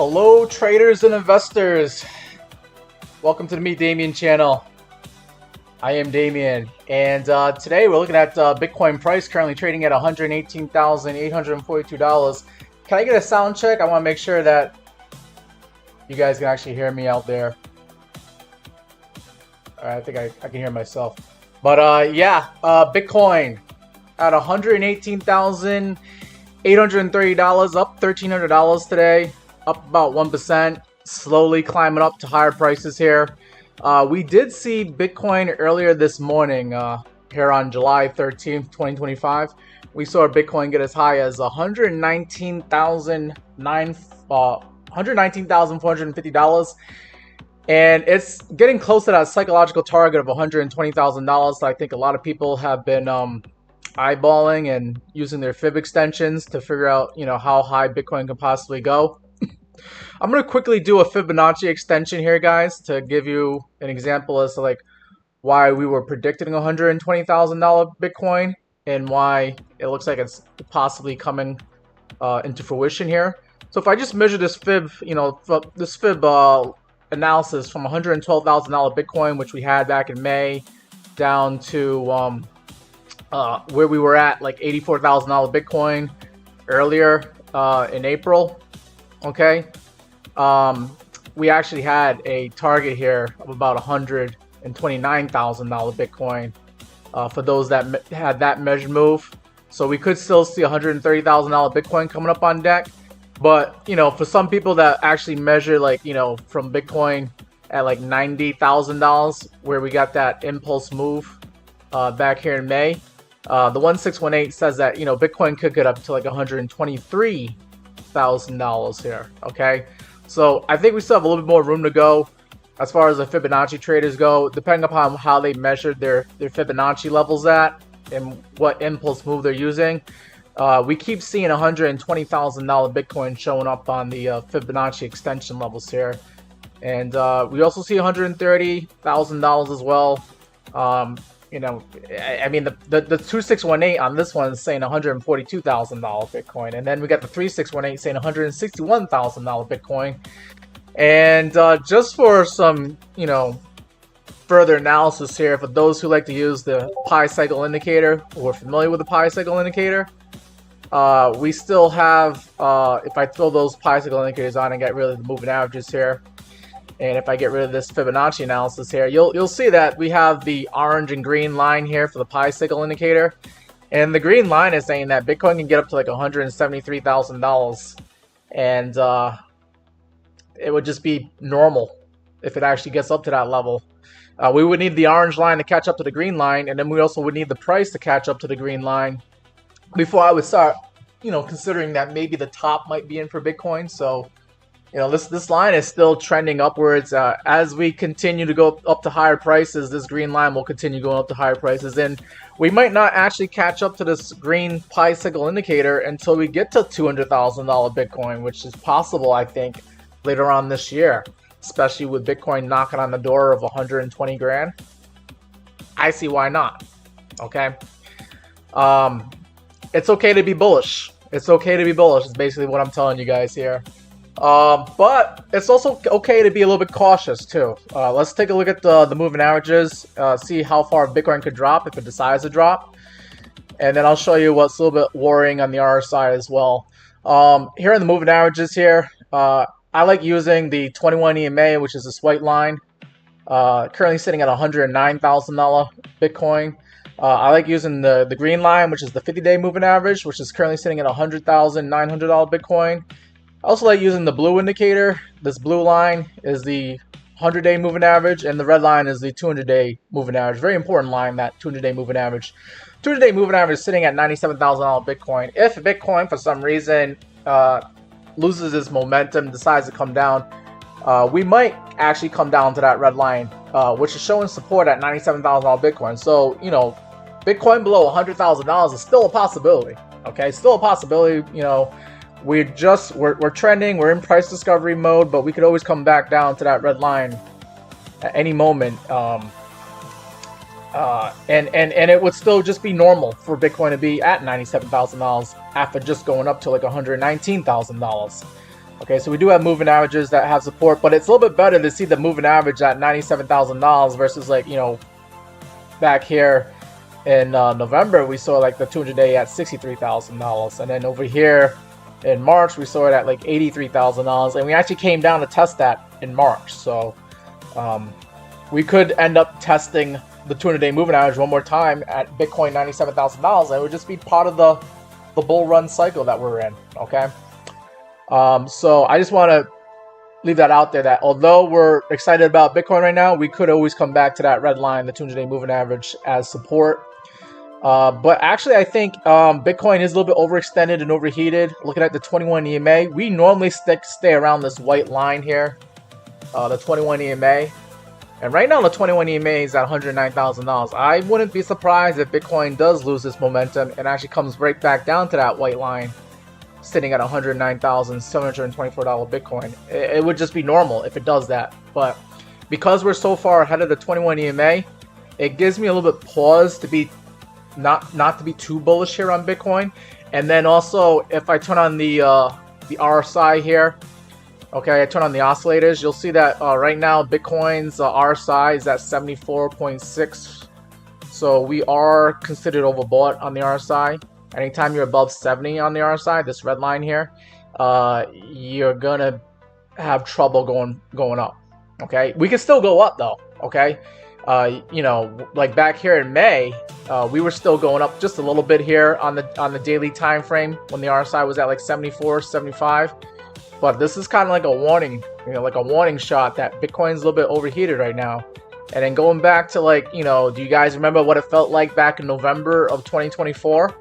Hello traders and investors, welcome to the Meet Damien channel. I am Damien, and today we're looking at Bitcoin price currently trading at $118,842. Can I get a sound check? I want to make sure that you guys can actually hear me out there. All right, I think I can hear myself. But yeah, Bitcoin at $118,830, up $1,300 today, up about 1%, slowly climbing up to higher prices here. We did see Bitcoin earlier this morning, here on July 13th, 2025. We saw Bitcoin get as high as $119,450. And it's getting close to that psychological target of $120,000 that I think a lot of people have been eyeballing and using their fib extensions to figure out, how high Bitcoin can possibly go. I'm going to quickly do a Fibonacci extension here, guys, to give you an example as to why we were predicting $120,000 Bitcoin and why it looks like it's possibly coming into fruition here. So if I just measure this fib, analysis from $112,000 Bitcoin, which we had back in May, down to where we were at, like $84,000 Bitcoin earlier in April. Okay. We actually had a target here of about $129,000 Bitcoin for those that had that measured move. So we could still see $130,000 Bitcoin coming up on deck. But, for some people that actually measure from Bitcoin at $90,000, where we got that impulse move back here in May, the 1618 says that, Bitcoin could get up to $123,000 here. Okay. So I think we still have a little bit more room to go as far as the Fibonacci traders go, depending upon how they measured their Fibonacci levels at and what impulse move they're using. We keep seeing $120,000 Bitcoin showing up on the Fibonacci extension levels here. And we also see $130,000 as well. I mean, the 2618 on this one is saying $142,000 Bitcoin. And then we got the 3618 saying $161,000 Bitcoin. And just for some, further analysis here, for those who like to use the Pi cycle indicator or are familiar with the Pi cycle indicator, we still have, if I throw those Pi cycle indicators on and get rid of the moving averages here, and if I get rid of this Fibonacci analysis here, you'll see that we have the orange and green line here for the Pi cycle indicator. And the green line is saying that Bitcoin can get up to $173,000. And it would just be normal if it actually gets up to that level. We would need the orange line to catch up to the green line, and then we also would need the price to catch up to the green line before I would start, considering that maybe the top might be in for Bitcoin. So, this line is still trending upwards. As we continue to go up to higher prices, this green line will continue going up to higher prices. And we might not actually catch up to this green Pi cycle indicator until we get to $200,000 Bitcoin, which is possible, I think, later on this year, especially with Bitcoin knocking on the door of 120 grand. I see why not. Okay. It's okay to be bullish. It's okay to be bullish is basically what I'm telling you guys here. But it's also okay to be a little bit cautious too. Let's take a look at the moving averages, see how far Bitcoin could drop if it decides to drop. And then I'll show you what's a little bit worrying on the RSI as well. Here are the moving averages here. I like using the 21 EMA, which is this white line, currently sitting at $109,000 Bitcoin. I like using the green line, which is the 50-day moving average, which is currently sitting at $100,900 Bitcoin. I also like using the blue indicator. This blue line is the 100-day moving average, and the red line is the 200-day moving average. Very important line, that 200-day moving average. 200-day moving average is sitting at $97,000 Bitcoin. If Bitcoin, for some reason, loses its momentum, decides to come down, we might actually come down to that red line, which is showing support at $97,000 Bitcoin. So, Bitcoin below $100,000 is still a possibility. Okay, still a possibility. We're trending, we're in price discovery mode, but we could always come back down to that red line at any moment. And it would still just be normal for Bitcoin to be at $97,000 after just going up to $119,000. Okay, so we do have moving averages that have support, but it's a little bit better to see the moving average at $97,000 versus back here in November, we saw like the 200-day at $63,000, and then over here in March we saw it at like $83,000, and we actually came down to test that in March. So we could end up testing the 200-day moving average one more time at Bitcoin $97,000, and it would just be part of the bull run cycle that we're in. Okay, so I just want to leave that out there, that although we're excited about Bitcoin right now, we could always come back to that red line, the 200-day moving average, as support. But actually, I think Bitcoin is a little bit overextended and overheated. Looking at the 21 EMA, we normally stay around this white line here, the 21 EMA. And right now, the 21 EMA is at $109,000. I wouldn't be surprised if Bitcoin does lose this momentum and actually comes right back down to that white line, sitting at $109,724 Bitcoin. It would just be normal if it does that. But because we're so far ahead of the 21 EMA, it gives me a little bit pause to be not to be too bullish here on Bitcoin. And then also, if I turn on the RSI here, okay, I turn on the oscillators, you'll see that right now Bitcoin's RSI is at 74.6. So we are considered overbought on the RSI. Anytime you're above 70 on the RSI, this red line here, you're gonna have trouble going up. Okay, we can still go up though. Okay, you know, like back here in May, we were still going up just a little bit here on the daily time frame when the RSI was at like 74, 75. But this is kind of like a warning, you know, like a warning shot that Bitcoin's a little bit overheated right now. And then going back to, like, you know, do you guys remember what it felt like back in November of 2024?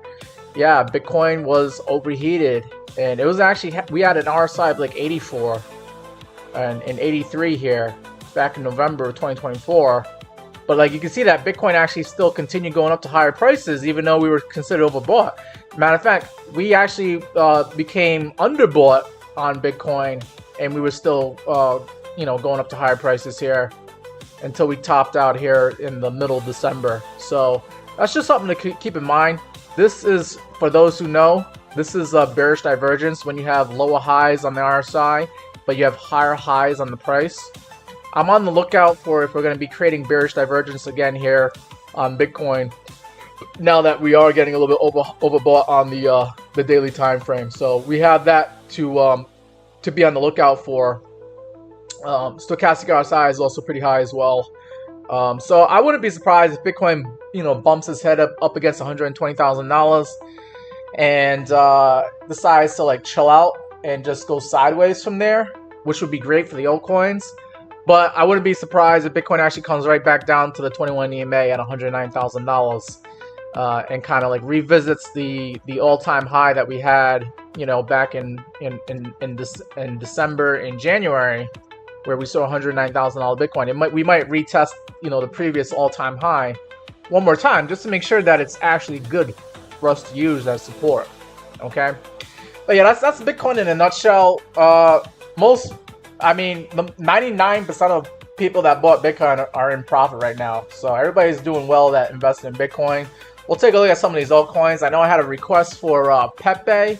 Yeah, Bitcoin was overheated, and it was actually, we had an RSI of like 84 and 83 here back in November of 2024. But like you can see that Bitcoin actually still continued going up to higher prices, even though we were considered overbought. Matter of fact, we actually became underbought on Bitcoin, and we were still, you know, going up to higher prices here until we topped out here in the middle of December. So that's just something to keep in mind. This is, for those who know, this is a bearish divergence when you have lower highs on the RSI, but you have higher highs on the price. I'm on the lookout for if we're going to be creating bearish divergence again here on Bitcoin, now that we are getting a little bit overbought on the daily time frame. So we have that to be on the lookout for. Stochastic RSI is also pretty high as well. So I wouldn't be surprised if Bitcoin, you know, bumps his head up against $120,000 and decides to like chill out and just go sideways from there, which would be great for the altcoins. But I wouldn't be surprised if Bitcoin actually comes right back down to the 21 EMA at $109,000 and kind of like revisits the all-time high that we had, you know, back in December and January, where we saw $109,000 Bitcoin. We might retest, you know, the previous all-time high one more time just to make sure that it's actually good for us to use as support. Okay, but yeah, that's Bitcoin in a nutshell. I mean, 99% of people that bought Bitcoin are in profit right now. So everybody's doing well that invested in Bitcoin. We'll take a look at some of these altcoins. I know I had a request for Pepe,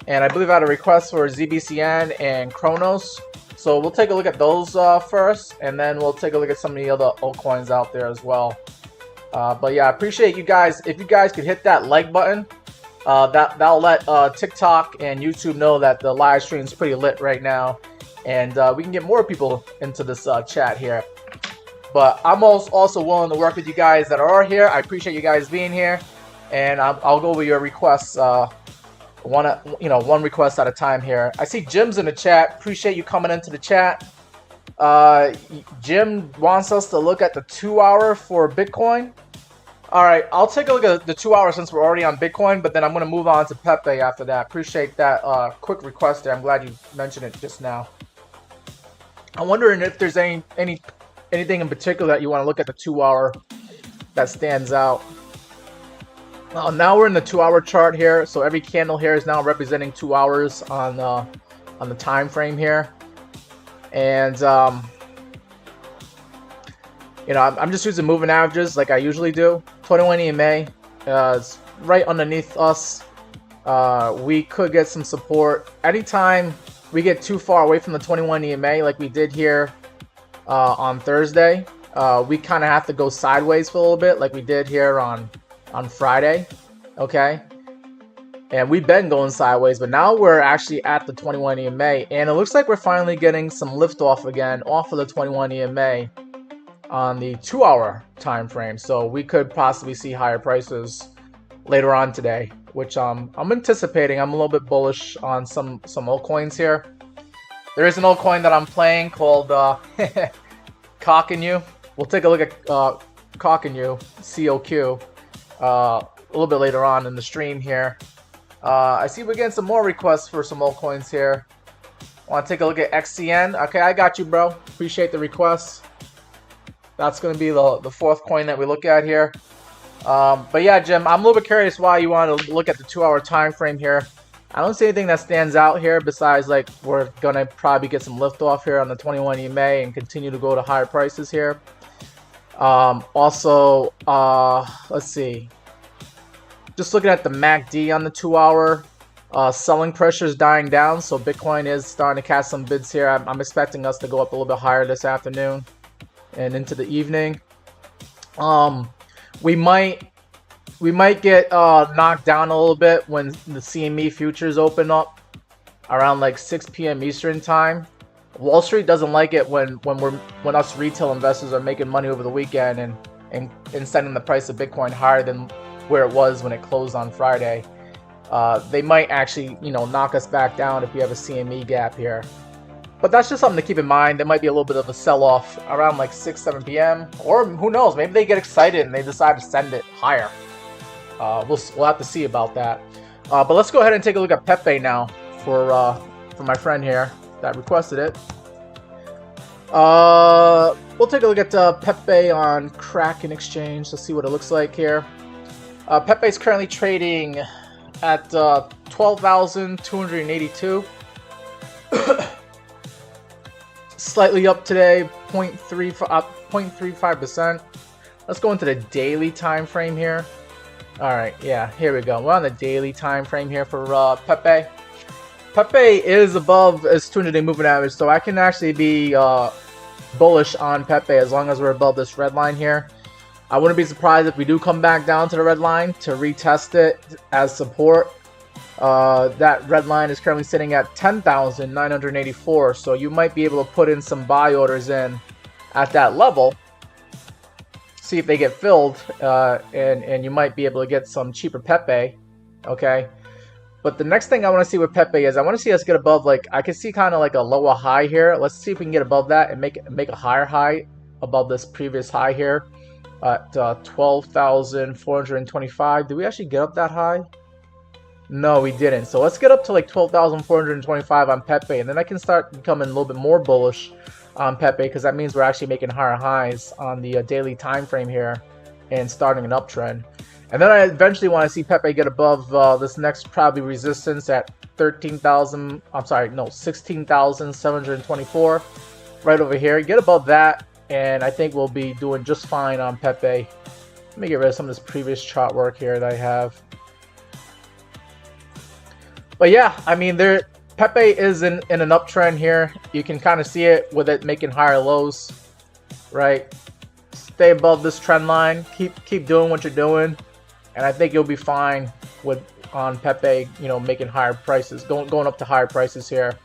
and I believe I had a request for ZBCN and Kronos. So we'll take a look at those first, and then we'll take a look at some of the other altcoins out there as well. But yeah, I appreciate you guys. If you guys could hit that like button, that'll let TikTok and YouTube know that the live stream is pretty lit right now, and we can get more people into this chat here. But I'm also willing to work with you guys that are here. I appreciate you guys being here, and I'll go over your requests one request at a time here. I see Jim's in the chat. Appreciate you coming into the chat. Jim wants us to look at the 2 hour for Bitcoin. All right, I'll take a look at the 2 hour since we're already on Bitcoin, but then I'm going to move on to Pepe after that. Appreciate that quick request there. I'm glad you mentioned it just now. I'm wondering if there's anything in particular that you want to look at the 2 hour that stands out. Now we're in the 2 hour chart here, so every candle here is now representing 2 hours on the time frame here, and you know, I'm just using moving averages like I usually do. 21 EMA is right underneath us. We could get some support anytime we get too far away from the 21 EMA, like we did here on Thursday. we kind of have to go sideways for a little bit, like we did here on Friday, okay? And we've been going sideways, but now we're actually at the 21 EMA, and it looks like we're finally getting some liftoff again off of the 21 EMA on the 2-hour time frame. So we could possibly see higher prices later on today, which I'm anticipating. I'm a little bit bullish on some altcoins here. There is an altcoin that I'm playing called Cock and You. We'll take a look at Cock and You, COQ, a little bit later on in the stream here. I see we're getting some more requests for some altcoins here. Want to take a look at XCN? Okay, I got you, bro. Appreciate the requests. That's going to be the fourth coin that we look at here. But yeah, Jim, I'm a little bit curious why you want to look at the 2-hour time frame here. I don't see anything that stands out here besides like we're going to probably get some liftoff here on the 21 EMA and continue to go to higher prices here. Also, let's see. Just looking at the MACD on the 2-hour, selling pressure is dying down, so Bitcoin is starting to catch some bids here. I'm expecting us to go up a little bit higher this afternoon and into the evening. We might get knocked down a little bit when the CME futures open up around like 6 p.m. Eastern time. Wall Street doesn't like it when us retail investors are making money over the weekend and sending the price of Bitcoin higher than where it was when it closed on Friday. They might actually, knock us back down if we have a CME gap here. But that's just something to keep in mind. There might be a little bit of a sell-off around like 6, 7 p.m. Or who knows, maybe they get excited and they decide to send it higher. We'll have to see about that. But let's go ahead and take a look at Pepe now for my friend here that requested it. We'll take a look at Pepe on Kraken Exchange. Let's see what it looks like here. Pepe is currently trading at 12,282. Slightly up today, 0.35%. Let's go into the daily time frame here. All right, yeah, here we go. We're on the daily time frame here for Pepe. Pepe is above its 200-day moving average, so I can actually be bullish on Pepe as long as we're above this red line here. I wouldn't be surprised if we do come back down to the red line to retest it as support. That red line is currently sitting at 10,984, so you might be able to put in some buy orders in at that level, see if they get filled, and you might be able to get some cheaper Pepe, okay? But the next thing I want to see with Pepe is I want to see us get above, like, I can see kind of like a lower high here. Let's see if we can get above that and make a higher high above this previous high here at 12,425. Did we actually get up that high? No, we didn't. So let's get up to like 12,425 on Pepe, and then I can start becoming a little bit more bullish on Pepe, because that means we're actually making higher highs on the daily time frame here and starting an uptrend. And then I eventually want to see Pepe get above this next probably resistance at 16,724 right over here. Get above that, and I think we'll be doing just fine on Pepe. Let me get rid of some of this previous chart work here that I have. But yeah, I mean, Pepe is in an uptrend here. You can kind of see it with it making higher lows, right? Stay above this trend line. Keep doing what you're doing, and I think you'll be fine on Pepe. Making higher prices, going up to higher prices here.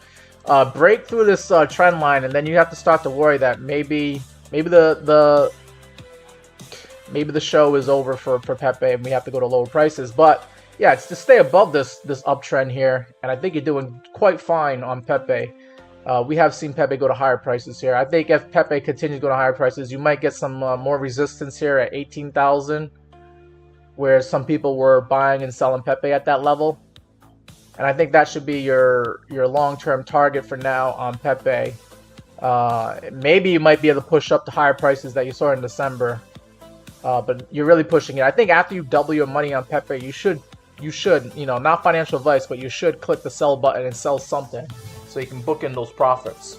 Break through this trend line, and then you have to start to worry that maybe the show is over for Pepe, and we have to go to lower prices. But yeah, it's to stay above this uptrend here, and I think you're doing quite fine on Pepe. We have seen Pepe go to higher prices here. I think if Pepe continues to go to higher prices, you might get some more resistance here at 18,000, where some people were buying and selling Pepe at that level. And I think that should be your long-term target for now on Pepe. Maybe you might be able to push up to higher prices that you saw in December, but you're really pushing it. I think after you double your money on Pepe, you should, not financial advice, but you should click the sell button and sell something so you can book in those profits.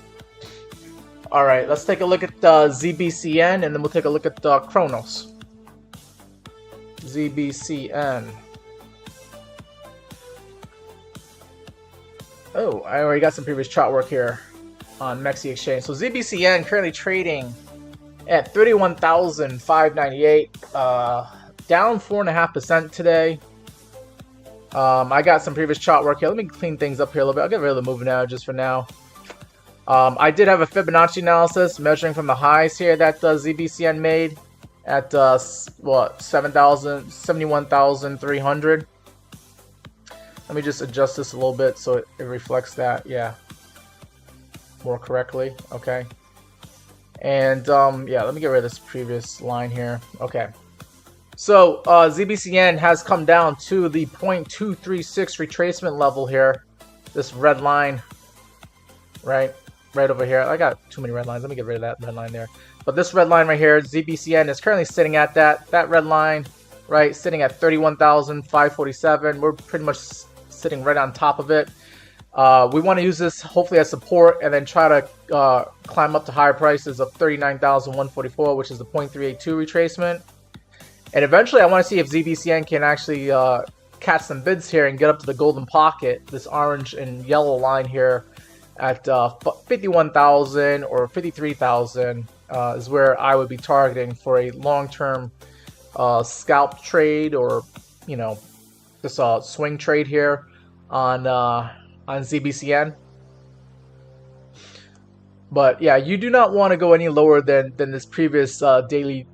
All right, let's take a look at ZBCN, and then we'll take a look at Kronos. ZBCN. Oh, I already got some previous chart work here on Mexi Exchange. So ZBCN currently trading at 31,598, down 4.5% today. I got some previous chart work here. Let me clean things up here a little bit. I'll get rid of the moving averages for now. I did have a Fibonacci analysis measuring from the highs here that ZBCN made at what, 71,300. Let me just adjust this a little bit so it reflects that, yeah, more correctly. Okay. And yeah, let me get rid of this previous line here. Okay. So ZBCN has come down to the 0.236 retracement level here. This red line, right over here. I got too many red lines. Let me get rid of that red line there. But this red line right here, ZBCN is currently sitting at that red line, right, sitting at 31,547. We're pretty much sitting right on top of it. We want to use this hopefully as support and then try to climb up to higher prices of 39,144, which is the 0.382 retracement. And eventually I want to see if ZBCN can actually catch some bids here and get up to the golden pocket, this orange and yellow line here at 51,000 or 53,000 is where I would be targeting for a long-term scalp trade, or, you know, this swing trade here on ZBCN. But yeah, you do not want to go any lower than this previous daily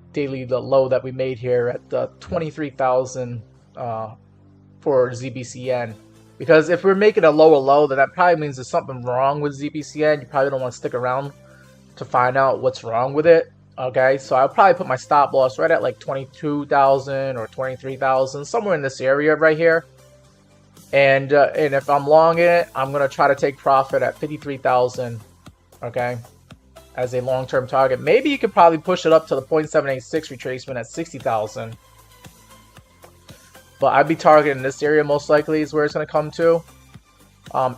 low that we made here at 23,000 for ZBCN. Because if we're making a lower low, then that probably means there's something wrong with ZBCN. You probably don't want to stick around to find out what's wrong with it. Okay, so I'll probably put my stop loss right at like 22,000 or 23,000, somewhere in this area right here. And if I'm long in it, I'm gonna try to take profit at 53,000. Okay, as a long-term target. Maybe you could probably push it up to the 0.786 retracement at 60,000. But I'd be targeting this area most likely is where it's going to come to.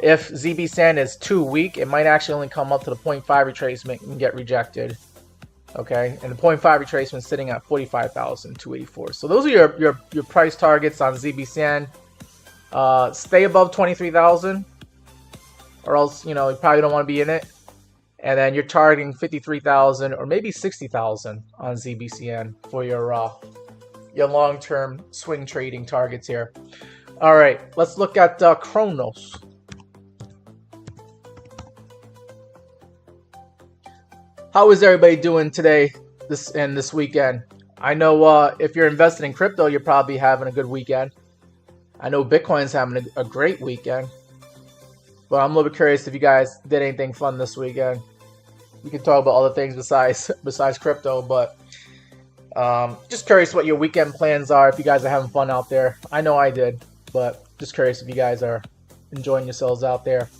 If ZBCN is too weak, it might actually only come up to the 0.5 retracement and get rejected. Okay, and the 0.5 retracement is sitting at 45,284. So those are your price targets on ZBCN. Stay above 23,000, or else, you know, you probably don't want to be in it. And then you're targeting 53,000 or maybe 60,000 on ZBCN for your long-term swing trading targets here. All right, let's look at Kronos. How is everybody doing today, this weekend? I know if you're invested in crypto, you're probably having a good weekend. I know Bitcoin's having a great weekend. But I'm a little bit curious if you guys did anything fun this weekend. We can talk about other things besides crypto, but just curious what your weekend plans are, if you guys are having fun out there. I know I did, but just curious if you guys are enjoying yourselves out there.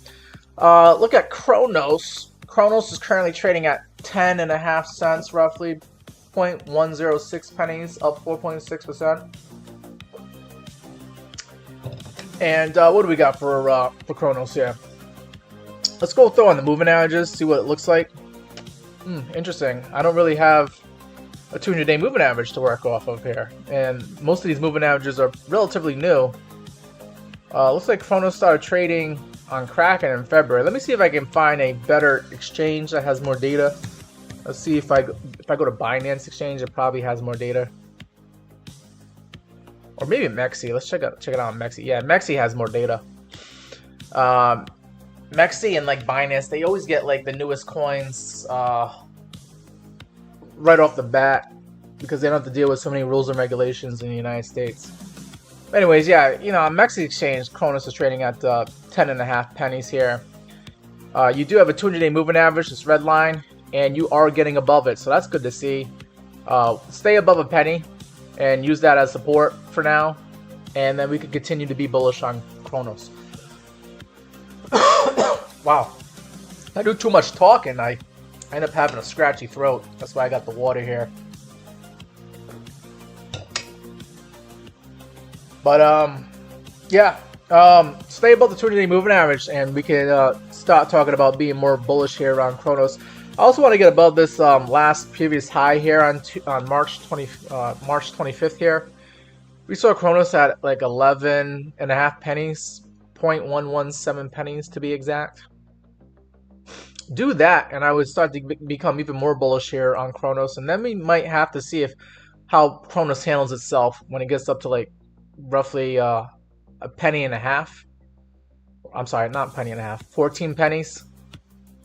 Look at Kronos. Kronos is currently trading at 10.5 cents, roughly 0.106 pennies, up 4.6%. And what do we got for Kronos here? Let's go throw on the moving averages, see what it looks like. Interesting. I don't really have a 200-day moving average to work off of here, and most of these moving averages are relatively new. Looks like Kronos started trading on Kraken in February. Let me see if I can find a better exchange that has more data. Let's see if I go to Binance Exchange, it probably has more data. Or maybe Mexi. Let's check it out on Mexi. Yeah, Mexi has more data. Mexi and like Binance, they always get like the newest coins right off the bat because they don't have to deal with so many rules and regulations in the United States. Anyways, yeah, you know, on Mexi Exchange, Kronos is trading at 10.5 pennies here. You do have a 200-day moving average, this red line, and you are getting above it, so that's good to see. Stay above a penny and use that as support for now, and then we can continue to be bullish on Kronos. Wow, I do too much talking. I end up having a scratchy throat. That's why I got the water here. But yeah, stay above the 200-day moving average, and we can start talking about being more bullish here on Kronos. I also want to get above this previous high here on March 25th here. We saw Kronos at like 11.5 pennies, 0.117 pennies to be exact. do that, and I would start to become even more bullish here on Kronos, and then we might have to see if how Kronos handles itself when it gets up to like roughly a penny and a half. I'm sorry, not penny and a half, 14 pennies.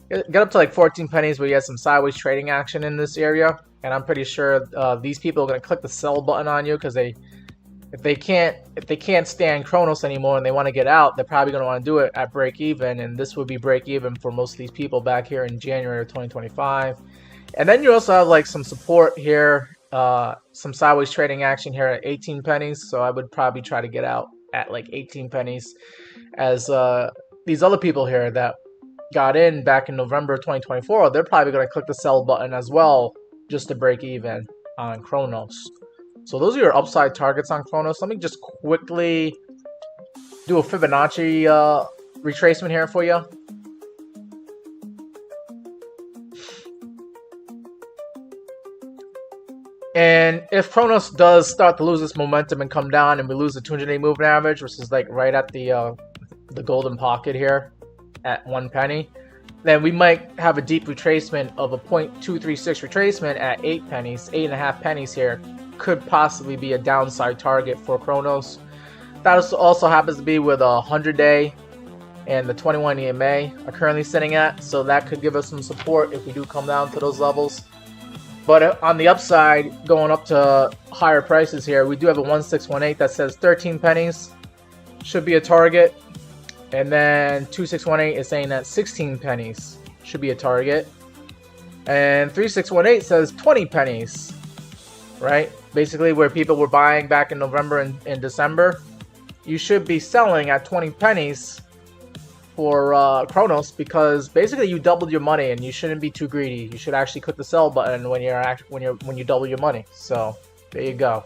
Get up to like 14 pennies where you have some sideways trading action in this area, and I'm pretty sure these people are going to click the sell button on you because if they can't stand Kronos anymore and they want to get out, they're probably going to want to do it at break even, and this would be break even for most of these people back here in January of 2025. And then you also have like some support here, some sideways trading action here at 18 pennies. So I would probably try to get out at like 18 pennies, as these other people here that got in back in November of 2024, they're probably going to click the sell button as well just to break even on Kronos. So those are your upside targets on Kronos. Let me just quickly do a Fibonacci retracement here for you. And if Kronos does start to lose this momentum and come down, and we lose the 200-day moving average, which is like right at the golden pocket here at 1 penny, then we might have a deep retracement of a 0.236 retracement at 8 pennies, 8.5 pennies here. Could possibly be a downside target for Kronos. That also happens to be where the 100-day and the 21 EMA are currently sitting at, so that could give us some support if we do come down to those levels. But on the upside, going up to higher prices here, we do have a 1618 that says 13 pennies should be a target, and then 2618 is saying that 16 pennies should be a target, and 3618 says 20 pennies, right? Basically where people were buying back in November and December, you should be selling at 20 pennies for Kronos, because basically you doubled your money and you shouldn't be too greedy. You should actually click the sell button when you double your money. So there you go.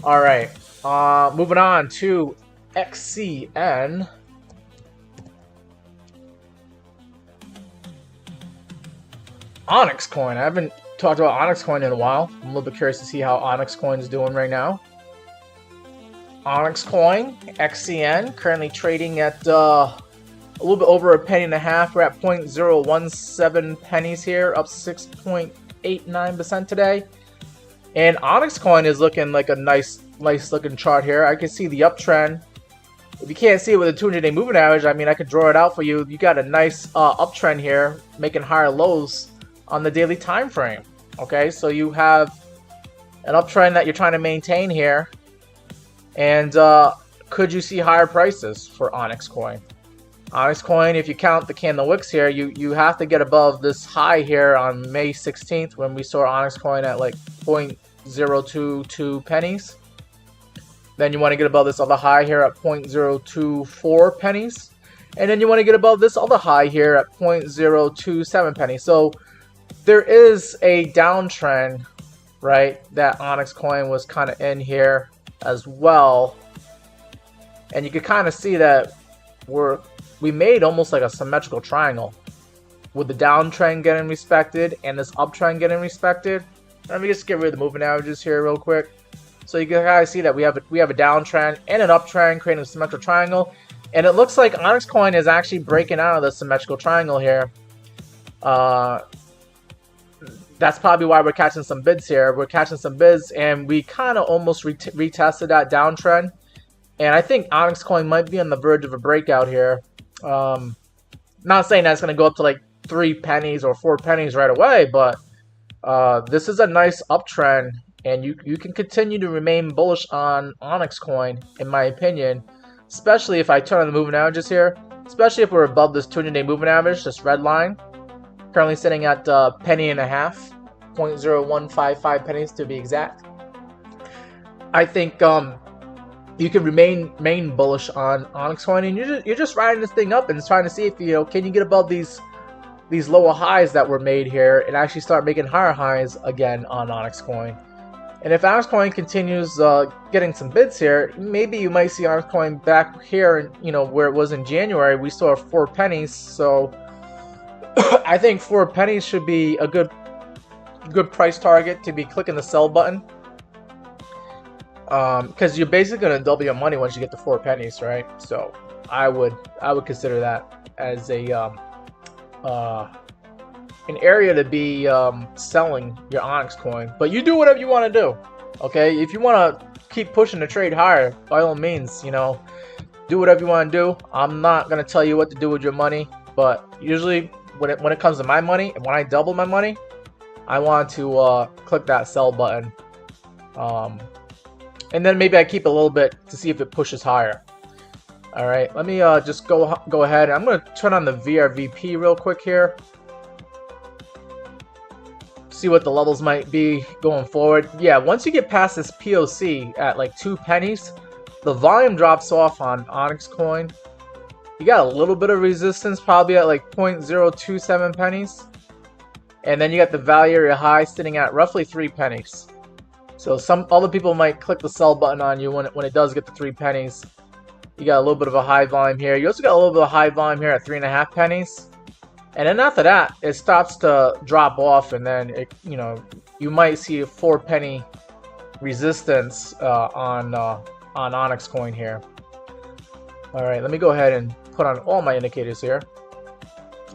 All right, moving on to XCN. Onyx Coin. I haven't talked about Onyx Coin in a while. I'm a little bit curious to see how Onyx Coin is doing right now. Onyx Coin, XCN, currently trading at a little bit over a penny and a half. We're at 0.017 pennies here, up 6.89% today. And Onyx Coin is looking like a nice looking chart here. I can see the uptrend. If you can't see it with a 200-day moving average, I mean, I could draw it out for you. You got a nice uptrend here, making higher lows on the daily time frame. Okay, so you have an uptrend that you're trying to maintain here. And could you see higher prices for Onyx Coin? Onyx Coin, if you count the candle wicks here, you have to get above this high here on May 16th when we saw Onyx Coin at like 0.022 pennies. Then you want to get above this other high here at 0.024 pennies. And then you want to get above this other high here at 0.027 pennies. So there is a downtrend, right, that Onyx Coin was kind of in here as well. And you can kind of see that we made almost like a symmetrical triangle with the downtrend getting respected and this uptrend getting respected. Let me just get rid of the moving averages here real quick. So you can kind of see that we have a downtrend and an uptrend creating a symmetrical triangle. And it looks like Onyx Coin is actually breaking out of the symmetrical triangle here. That's probably why we're catching some bids here. We're catching some bids, and we kind of almost retested that downtrend. And I think Onyx Coin might be on the verge of a breakout here. Not saying that's going to go up to like 3 pennies or 4 pennies right away, but this is a nice uptrend, and you can continue to remain bullish on Onyx Coin, in my opinion, especially if I turn on the moving averages here, especially if we're above this 200-day moving average, this red line. Currently sitting at penny and a half, 0.0155 pennies to be exact. I think you can remain bullish on Onyx Coin, and you're just riding this thing up and trying to see if can you get above these lower highs that were made here and actually start making higher highs again on Onyx Coin. And if Onyx Coin continues getting some bids here, maybe you might see Onyx Coin back here, where it was in January. We saw 4 pennies, so I think 4 pennies should be a good price target to be clicking the sell button, because you're basically going to double your money once you get to 4 pennies, right? So I would consider that as a an area to be selling your Onyx coin. But you do whatever you want to do. Okay, if you want to keep pushing the trade higher, by all means, you know, do whatever you want to do. I'm not gonna tell you what to do with your money, but usually when it comes to my money and when I double my money, I want to click that sell button, and then maybe I keep a little bit to see if it pushes higher. All right, let me just go ahead. I'm gonna turn on the VRVP real quick here. See what the levels might be going forward. Yeah, once you get past this POC at like 2 pennies, the volume drops off on Onyx coin. You got a little bit of resistance, probably at like 0.027 pennies. And then you got the value area high sitting at roughly 3 pennies. So some other people might click the sell button on you when it does get to 3 pennies. You got a little bit of a high volume here. You also got a little bit of high volume here at 3.5 pennies. And then after that, it starts to drop off, and then you know, you might see a 4 penny resistance on Onyx coin here. All right, let me go ahead and put on all my indicators here,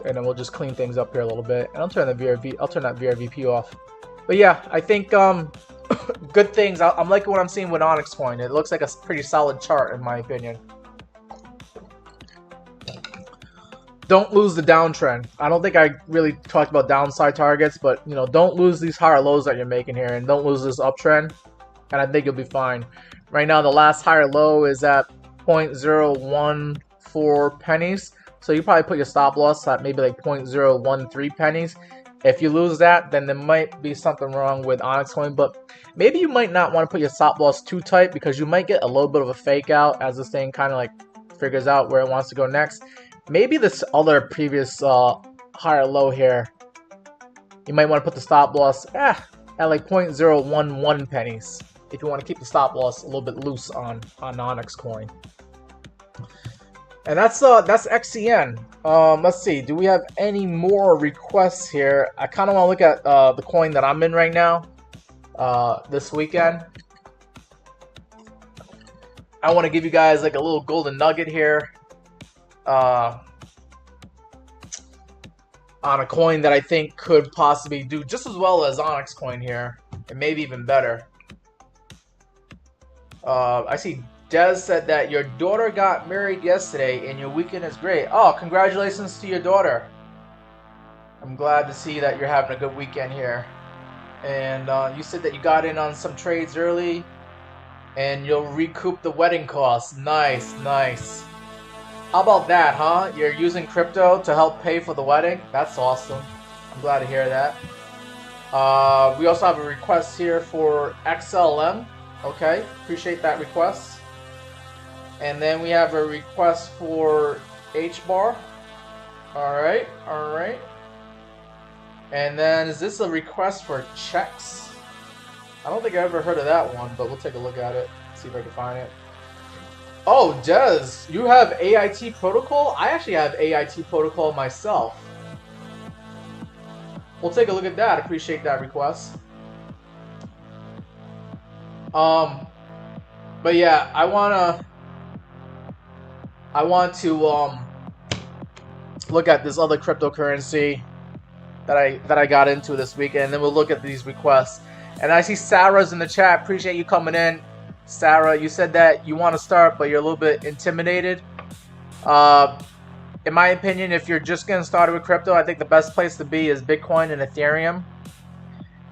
and then we'll just clean things up here a little bit. And I'll turn that VRVP off. But yeah, I think good things. I'm liking what I'm seeing with Onyx coin. It looks like a pretty solid chart in my opinion. Don't lose the downtrend. I don't think I really talked about downside targets, but you know, don't lose these higher lows that you're making here, and don't lose this uptrend, and I think you'll be fine. Right now, the last higher low is at 0.014 pennies, so you probably put your stop loss at maybe like 0.013 pennies. If you lose that, then there might be something wrong with Onyx coin, but maybe you might not want to put your stop loss too tight because you might get a little bit of a fake out as this thing kind of like figures out where it wants to go next. Maybe this other previous higher low here, you might want to put the stop loss at like 0.011 pennies if you want to keep the stop loss a little bit loose on Onyx coin. And that's XCN. Let's see, do we have any more requests here? I kind of want to look at the coin that I'm in right now this weekend. I want to give you guys like a little golden nugget here. On a coin that I think could possibly do just as well as Onyx coin here, and maybe even better. I see Des said that your daughter got married yesterday and your weekend is great. Oh, congratulations to your daughter. I'm glad to see that you're having a good weekend here. And you said that you got in on some trades early and you'll recoup the wedding costs. Nice, nice. How about that, huh? You're using crypto to help pay for the wedding? That's awesome. I'm glad to hear that. We also have a request here for XLM. Okay, appreciate that request. And then we have a request for HBAR. Alright, alright. And then is this a request for checks? I don't think I ever heard of that one, but we'll take a look at it. See if I can find it. Oh, Des, you have AIT protocol? I actually have AIT protocol myself. We'll take a look at that. Appreciate that request. But yeah, I want to look at this other cryptocurrency that I got into this weekend, and then we'll look at these requests. And I see Sarah's in the chat. Appreciate you coming in. Sarah, you said that you want to start, but you're a little bit intimidated. In my opinion, if you're just getting started with crypto, I think the best place to be is Bitcoin and Ethereum.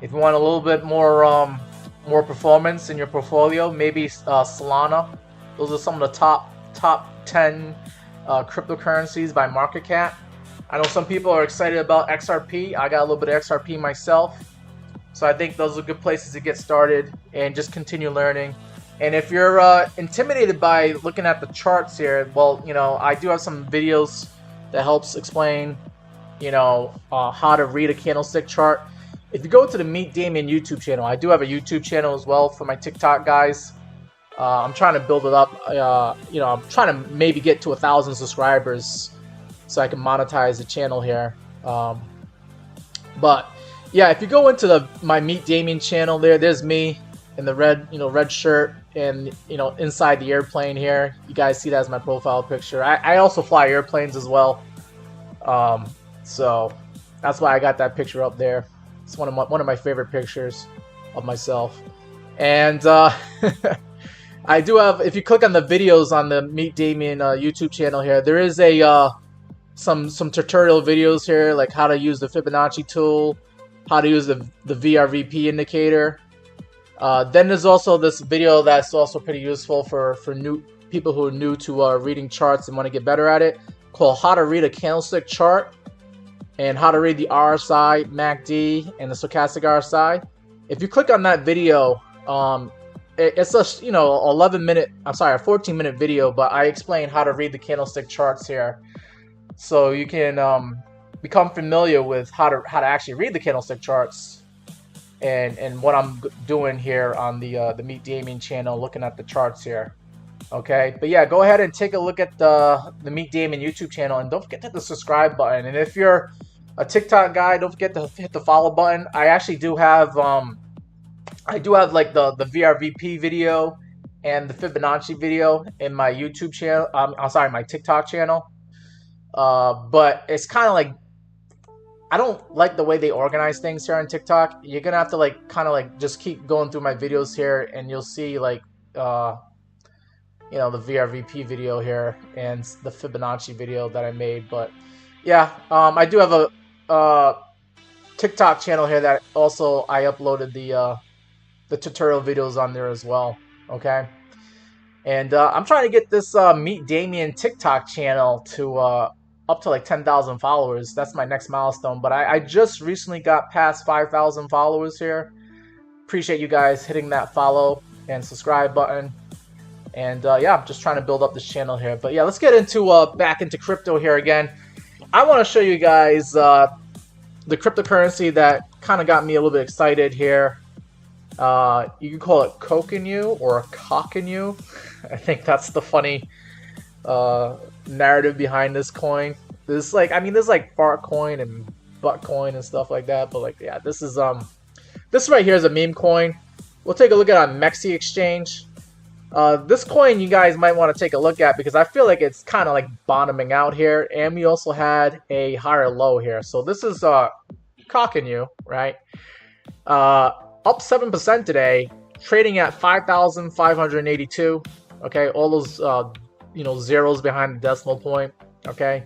If you want a little bit more performance in your portfolio, maybe Solana. Those are some of the top 10 cryptocurrencies by market cap. I know some people are excited about XRP. I got a little bit of XRP myself. So I think those are good places to get started and just continue learning. And if you're intimidated by looking at the charts here, well, you know, I do have some videos that helps explain, you know, how to read a candlestick chart. If you go to the Meet Damien YouTube channel, I do have a YouTube channel as well for my TikTok guys. I'm trying to build it up. You know, I'm trying to maybe get to 1,000 subscribers so I can monetize the channel here. But yeah, if you go into my Meet Damien channel, there's me in the red shirt, and inside the airplane here. You guys see that as my profile picture. I also fly airplanes as well. So that's why I got that picture up there. It's one of my favorite pictures of myself. And I do have, if you click on the videos on the Meet Damien YouTube channel here, there is a some tutorial videos here, like how to use the Fibonacci tool, how to use the VRVP indicator. Then there's also this video that's also pretty useful for new people who are new to reading charts and want to get better at it, called How to Read a Candlestick Chart and How to Read the RSI, MACD, and the Stochastic RSI. If you click on that video, it's a 14-minute video, but I explain how to read the candlestick charts here, so you can become familiar with how to actually read the candlestick charts, and what I'm doing here on the Meet Damien channel, looking at the charts here. Okay, but yeah, go ahead and take a look at the Meet Damien YouTube channel, and don't forget to hit the subscribe button. And if you're a TikTok guy, don't forget to hit the follow button. I actually do have like the VRVP video and the Fibonacci video in my YouTube channel. I'm sorry, my TikTok channel. But it's kind of like, I don't like the way they organize things here on TikTok. You're gonna have to like kind of like just keep going through my videos here, and you'll see like the VRVP video here and the Fibonacci video that I made. But yeah, I do have a TikTok channel here that also I uploaded the tutorial videos on there as well. Okay, and I'm trying to get this Meet Damien TikTok channel to up to like 10,000 followers. That's my next milestone, but I just recently got past 5,000 followers here. Appreciate you guys hitting that follow and subscribe button. And yeah, I'm just trying to build up this channel here. But yeah, let's get into back into crypto here again. I want to show you guys the cryptocurrency that kind of got me a little bit excited here. You can call it Cockinu or Cockinu. I think that's the funny narrative behind this coin. There's like, there's like fart coin and butt coin and stuff like that, but like, yeah, this right here is a meme coin. We'll take a look at on Mexi Exchange. This coin you guys might want to take a look at, because I feel like it's kind of like bottoming out here, and we also had a higher low here. So this is Cockinu, right? Up 7% today, trading at 5,582. Okay, all those zeros behind the decimal point. Okay,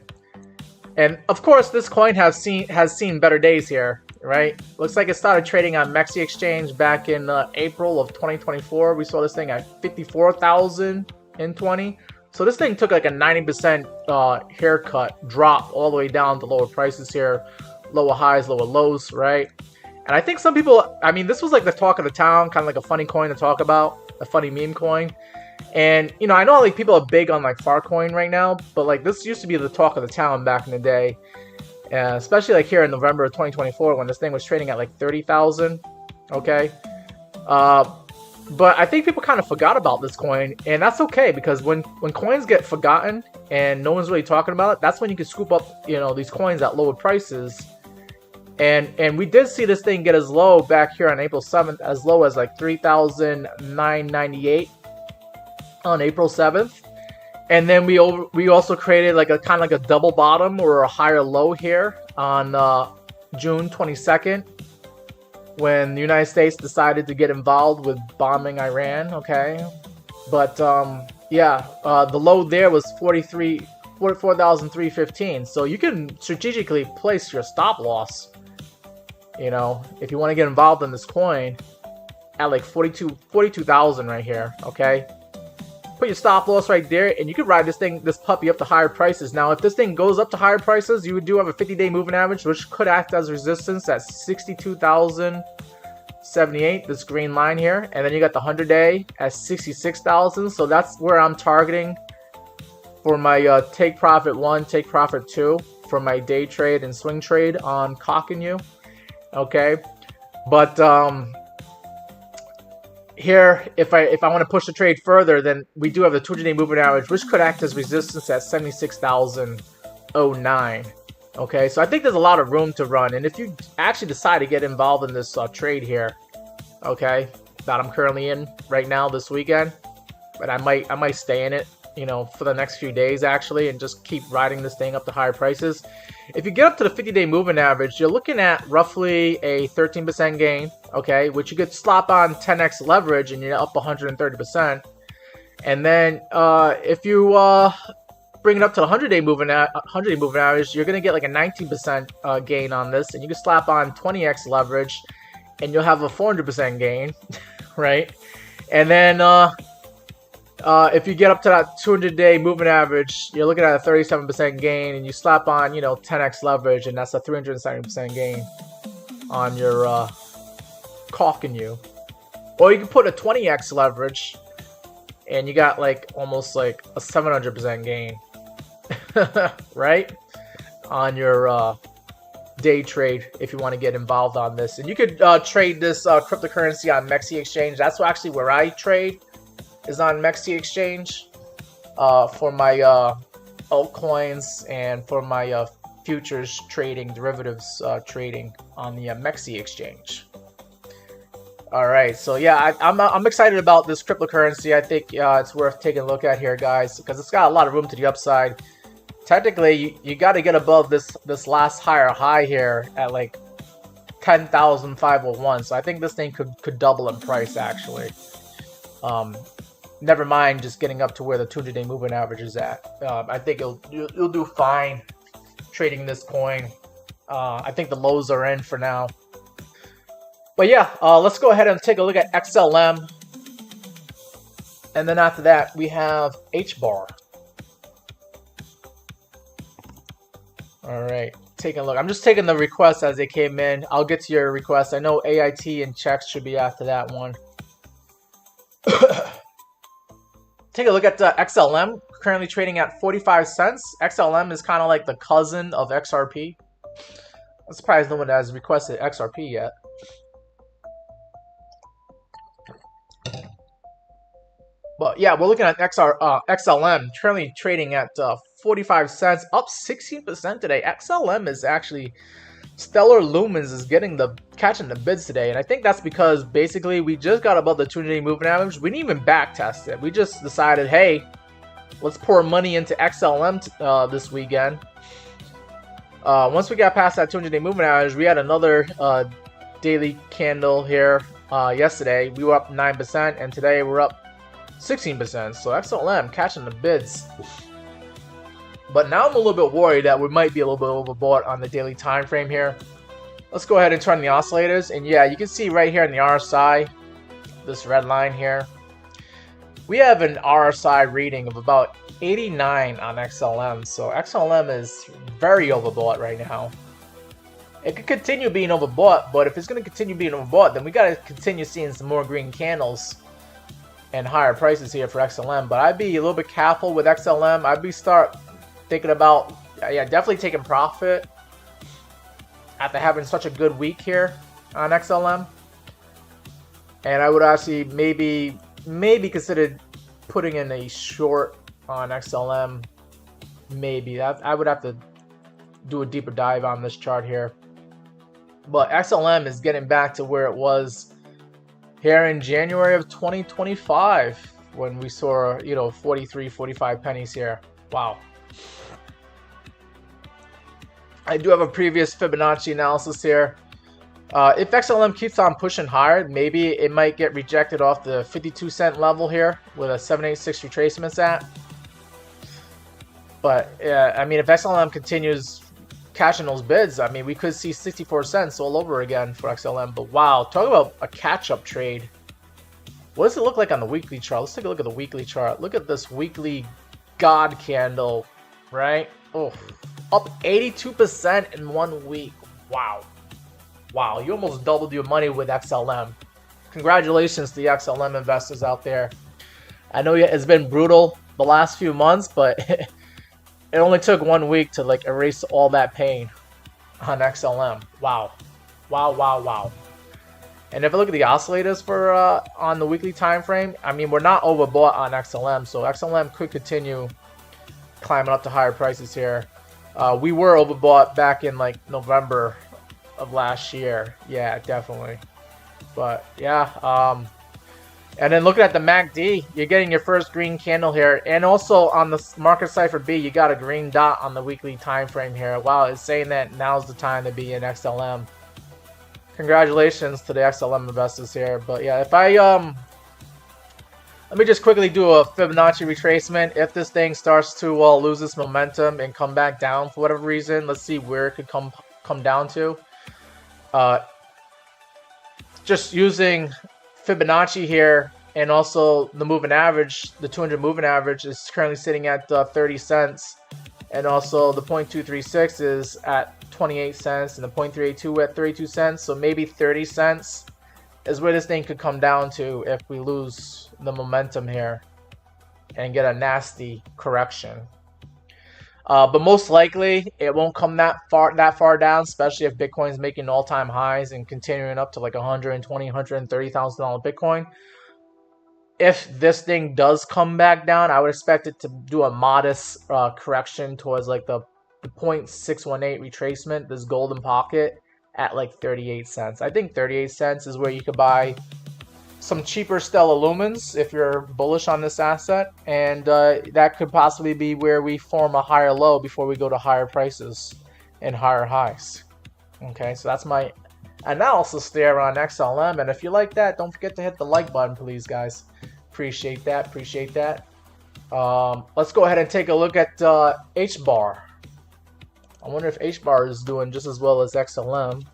and of course this coin has seen better days here, right? Looks like it started trading on Mexi Exchange back in April of 2024. We saw this thing at 54,020. So this thing took like a 90% haircut, drop all the way down to lower prices here, lower highs, lower lows, right? And I think some people, this was like the talk of the town, kind of like a funny coin to talk about, a funny meme coin. And I know like people are big on like Farcoin right now, but like this used to be the talk of the town back in the day, especially like here in November of 2024 when this thing was trading at like 30,000. Okay, but I think people kind of forgot about this coin, and that's okay, because when coins get forgotten and no one's really talking about it, that's when you can scoop up these coins at lower prices. And we did see this thing get as low back here on April 7th, as low as like 3,998 on April 7th. And then we also created like a kind of like a double bottom or a higher low here on June 22nd, when the United States decided to get involved with bombing Iran. Okay, but yeah, the low there was 44,315. So you can strategically place your stop loss, if you want to get involved in this coin, at like 42,000 right here. Okay, put your stop loss right there, and you could ride this puppy up to higher prices. Now, if this thing goes up to higher prices, you do have a 50-day moving average, which could act as resistance at 62,078, this green line here. And then you got the 100-day at 66,000. So that's where I'm targeting for my take profit 1, take profit 2 for my day trade and swing trade on Cockinu. Okay, but here, if I want to push the trade further, then we do have the 200-day moving average, which could act as resistance at 76,009. Okay, so I think there's a lot of room to run, and if you actually decide to get involved in this trade here, okay, that I'm currently in right now this weekend, but I might stay in it, you know, for the next few days actually, and just keep riding this thing up to higher prices. If you get up to the 50-day moving average, you're looking at roughly a 13% gain, okay, which you could slap on 10x leverage and you're up 130%. And then if you bring it up to the 100-day moving average, you're gonna get like a 19% gain on this, and you can slap on 20x leverage, and you'll have a 400% gain, right? And then if you get up to that 200-day moving average, you're looking at a 37% gain, and you slap on, you know, 10x leverage, and that's a 370% gain on your caulking you. Or you can put a 20x leverage, and you got like almost like a 700% gain, right? On your day trade if you want to get involved on this. And you could trade this cryptocurrency on Mexi Exchange. That's actually where I trade, is on Mexi Exchange for my altcoins and for my futures trading, derivatives trading on the Mexi Exchange. All right, so yeah, I'm excited about this cryptocurrency. I think it's worth taking a look at here, guys, because it's got a lot of room to the upside. Technically, you got to get above this last higher high here at like 10,501. So I think this thing could double in price actually. Never mind just getting up to where the 200-day moving average is at. I think you'll do fine trading this coin. I think the lows are in for now. But yeah, let's go ahead and take a look at XLM. And then after that, we have HBAR. All right, taking a look. I'm just taking the requests as they came in. I'll get to your requests. I know AIT and checks should be after that one. Take a look at XLM, currently trading at 45 cents. XLM is kind of like the cousin of XRP. I'm surprised no one has requested XRP yet. But yeah, we're looking at XLM, currently trading at 45 cents, up 16% today. XLM is actually, Stellar Lumens is catching the bids today, and I think that's because basically we just got above the 200-day moving average. We didn't even back test it. We just decided, hey, let's pour money into XLM this weekend. Once we got past that 200-day moving average, we had another daily candle here yesterday. We were up 9%, and today we're up 16%. So XLM catching the bids. But now I'm a little bit worried that we might be a little bit overbought on the daily time frame here. Let's go ahead and turn the oscillators. And yeah, you can see right here in the RSI, this red line here, we have an RSI reading of about 89 on XLM. So XLM is very overbought right now. It could continue being overbought, but if it's going to continue being overbought, then we got to continue seeing some more green candles and higher prices here for XLM. But I'd be a little bit careful with XLM. I'd be start thinking about, yeah, definitely taking profit after having such a good week here on XLM. And I would actually maybe consider putting in a short on XLM. Maybe I would have to do a deeper dive on this chart here. But XLM is getting back to where it was here in January of 2025 when we saw, you know, 43, 45 pennies here. Wow. I do have a previous Fibonacci analysis here. If XLM keeps on pushing higher, maybe it might get rejected off the 52-cent level here with a 786 retracements at. But I mean, if XLM continues catching those bids, I mean, we could see 64 cents all over again for XLM. But wow, talk about a catch-up trade. What does it look like on the weekly chart? Let's take a look at the weekly chart. Look at this weekly God candle, right? Oh, up 82% in 1 week. Wow. Wow, you almost doubled your money with XLM. Congratulations to the XLM investors out there. I know it's been brutal the last few months, but it only took 1 week to like erase all that pain on XLM. Wow. Wow, wow, wow. And if I look at the oscillators for on the weekly time frame, I mean, we're not overbought on XLM, so XLM could continue climbing up to higher prices here. We were overbought back in like November of last year. Yeah, definitely. But yeah, And then looking at the MACD, you're getting your first green candle here. And also on the market cipher B, you got a green dot on the weekly time frame here. Wow, it's saying that now's the time to be in XLM. Congratulations to the XLM investors here. But yeah, if I let me just quickly do a Fibonacci retracement. If this thing starts to lose its momentum and come back down for whatever reason, let's see where it could come down to. Just using Fibonacci here and also the moving average, the 200 moving average is currently sitting at 30 cents, and also the 0.236 is at 28 cents and the 0.382 at 32 cents. So maybe 30 cents is where this thing could come down to if we lose the momentum here and get a nasty correction. But most likely it won't come that far down, especially if Bitcoin's making all-time highs and continuing up to like $120,000, $130,000 Bitcoin. If this thing does come back down, I would expect it to do a modest correction towards like the 0.618 retracement, this golden pocket at like 38 cents. I think 38 cents is where you could buy some cheaper Stellar Lumens if you're bullish on this asset, and that could possibly be where we form a higher low before we go to higher prices and higher highs. Okay, so that's my analysis there on XLM, and if you like that, don't forget to hit the like button, please, guys. Appreciate that. Appreciate that. Let's go ahead and take a look at HBAR. I wonder if HBAR is doing just as well as XLM.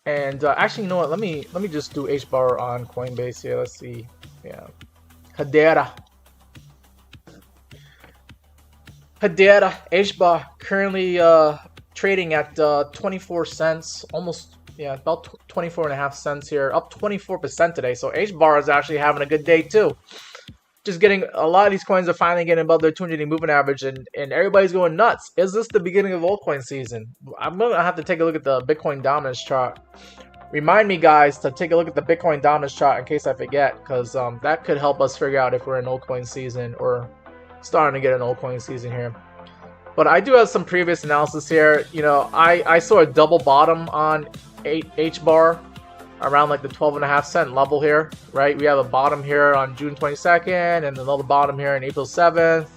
And actually, you know what? Let me just do HBAR on Coinbase here. Let's see. Yeah, Hedera HBAR currently trading at 24 cents, almost, yeah, about 24.5 cents here, up 24% today. So HBAR is actually having a good day too. Just getting a lot of these coins are finally getting above their 200-day moving average, and everybody's going nuts. Is this the beginning of altcoin season? I'm gonna have to take a look at the Bitcoin dominance chart. Remind me, guys, to take a look at the Bitcoin dominance chart in case I forget, because that could help us figure out if we're in altcoin season or starting to get an altcoin season here. But I do have some previous analysis here. You know, I saw a double bottom on HBAR around like the 12.5 cent level here, right? We have a bottom here on June 22nd and another bottom here on April 7th,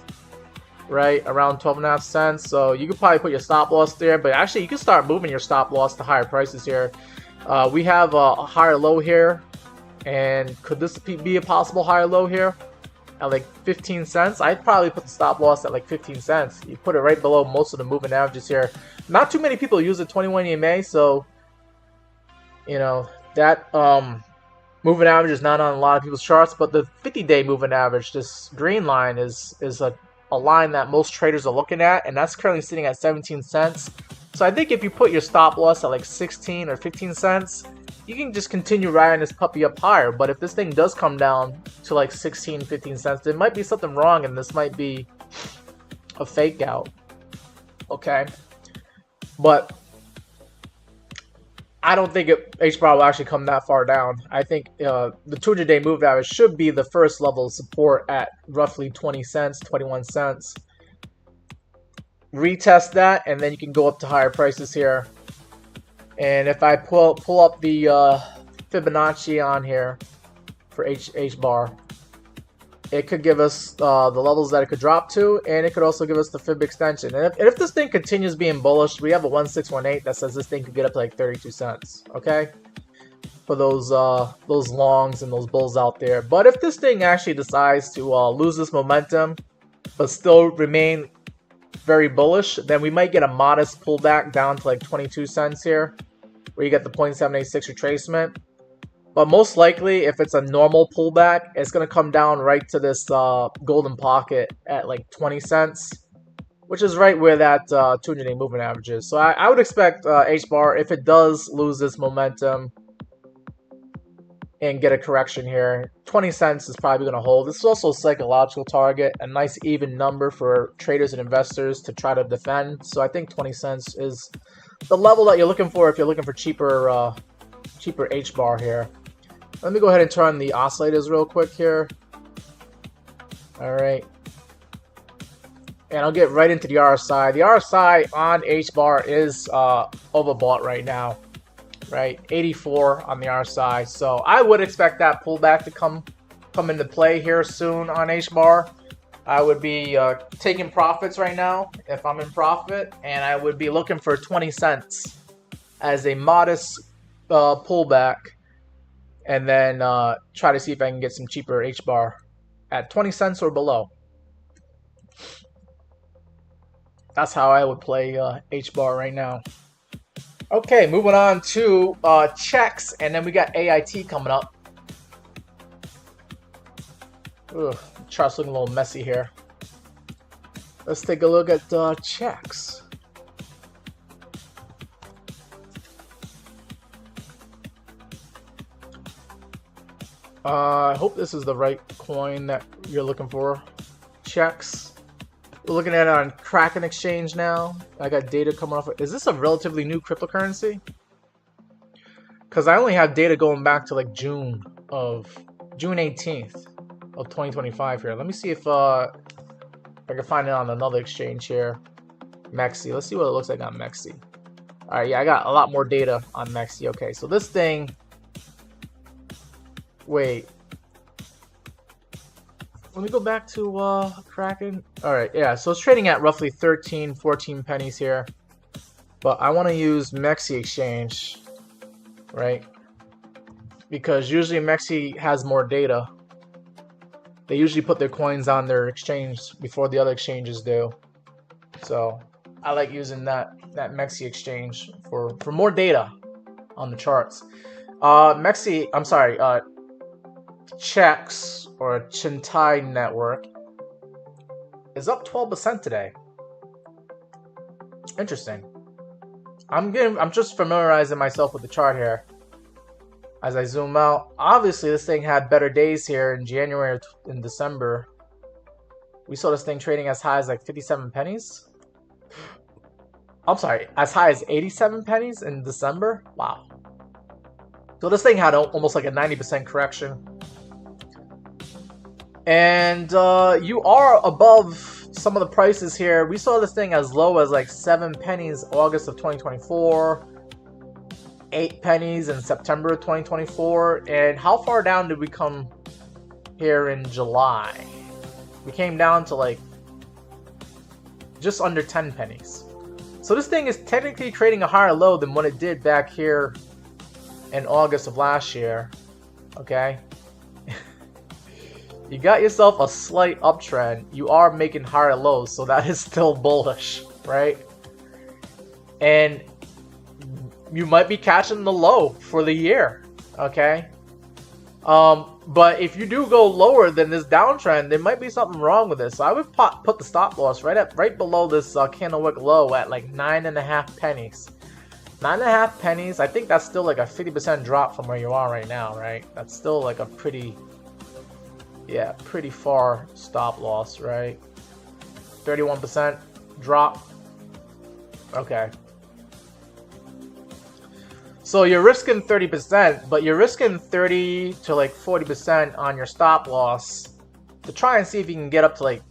right? Around 12.5 cents. So you could probably put your stop loss there, but actually you can start moving your stop loss to higher prices here. We have a higher low here, and could this be a possible higher low here at like 15 cents? I'd probably put the stop loss at like 15 cents. You put it right below most of the moving averages here. Not too many people use the 21 EMA, so you know that moving average is not on a lot of people's charts, but the 50-day moving average, this green line, is a line that most traders are looking at, and that's currently sitting at 17 cents. So I think if you put your stop loss at like 16 or 15 cents, you can just continue riding this puppy up higher. But if this thing does come down to like 16, 15 cents, there might be something wrong, and this might be a fake out. Okay, but I don't think HBAR will actually come that far down. I think the 200-day moving average should be the first level of support at roughly 20 cents, 21 cents. Retest that, and then you can go up to higher prices here. And if I pull up the Fibonacci on here for HBAR, it could give us the levels that it could drop to, and it could also give us the Fib extension. And if this thing continues being bullish, we have a 1618 that says this thing could get up to like 32 cents. Okay, for those longs and those bulls out there. But if this thing actually decides to lose this momentum, but still remain very bullish, then we might get a modest pullback down to like 22 cents here, where you get the 0.786 retracement. But most likely, if it's a normal pullback, it's going to come down right to this golden pocket at like 20 cents, which is right where that 200-day moving average is. So I would expect HBAR, if it does lose this momentum and get a correction here, 20 cents is probably going to hold. This is also a psychological target, a nice even number for traders and investors to try to defend. So I think 20 cents is the level that you're looking for if you're looking for cheaper HBAR here. Let me go ahead and turn the oscillators real quick here. All right. And I'll get right into the RSI. The RSI on H-bar is overbought right now, right? 84 on the RSI. So I would expect that pullback to come into play here soon on H-bar. I would be taking profits right now if I'm in profit, and I would be looking for 20 cents as a modest pullback, and then try to see if I can get some cheaper H-bar at 20 cents or below. That's how I would play H-bar right now. Okay, moving on to checks, and then we got AIT coming up. Ugh, chart's looking a little messy here. Let's take a look at checks. I hope this is the right coin that you're looking for. Checks. We're looking at it on Kraken Exchange now. I got data coming off. Is this a relatively new cryptocurrency? Because I only have data going back to like June 18th of 2025 here. Let me see if I can find it on another exchange here. Mexi. Let's see what it looks like on Mexi. All right, yeah, I got a lot more data on Mexi. Okay, so this thing. Wait. Let me go back to Kraken. All right, yeah, so it's trading at roughly 13, 14 pennies here. But I want to use Mexi Exchange, right? Because usually Mexi has more data. They usually put their coins on their exchange before the other exchanges do. So I like using that Mexi Exchange for more data on the charts. Checks or Chintai Network is up 12% today. Interesting. I'm just familiarizing myself with the chart here. As I zoom out, obviously this thing had better days here in January and December. We saw this thing trading as high as like 57 pennies. I'm sorry, as high as 87 pennies in December. Wow. So this thing had almost like a 90% correction. And you are above some of the prices here. We saw this thing as low as like 7 pennies August of 2024, 8 pennies in September of 2024. And how far down did we come here in July? We came down to like just under 10 pennies. So this thing is technically trading a higher low than what it did back here in August of last year. Okay. You got yourself a slight uptrend. You are making higher lows, so that is still bullish, right? And you might be catching the low for the year, okay? But if you do go lower than this downtrend, there might be something wrong with this. So I would put the stop loss right below this candlewick low at like 9.5 pennies. 9.5 pennies. I think that's still like a 50% drop from where you are right now, right? That's still like a pretty far stop loss, right? 31% drop. Okay. So you're risking 30%, but you're risking 30 to like 40% on your stop loss to try and see if you can get up to like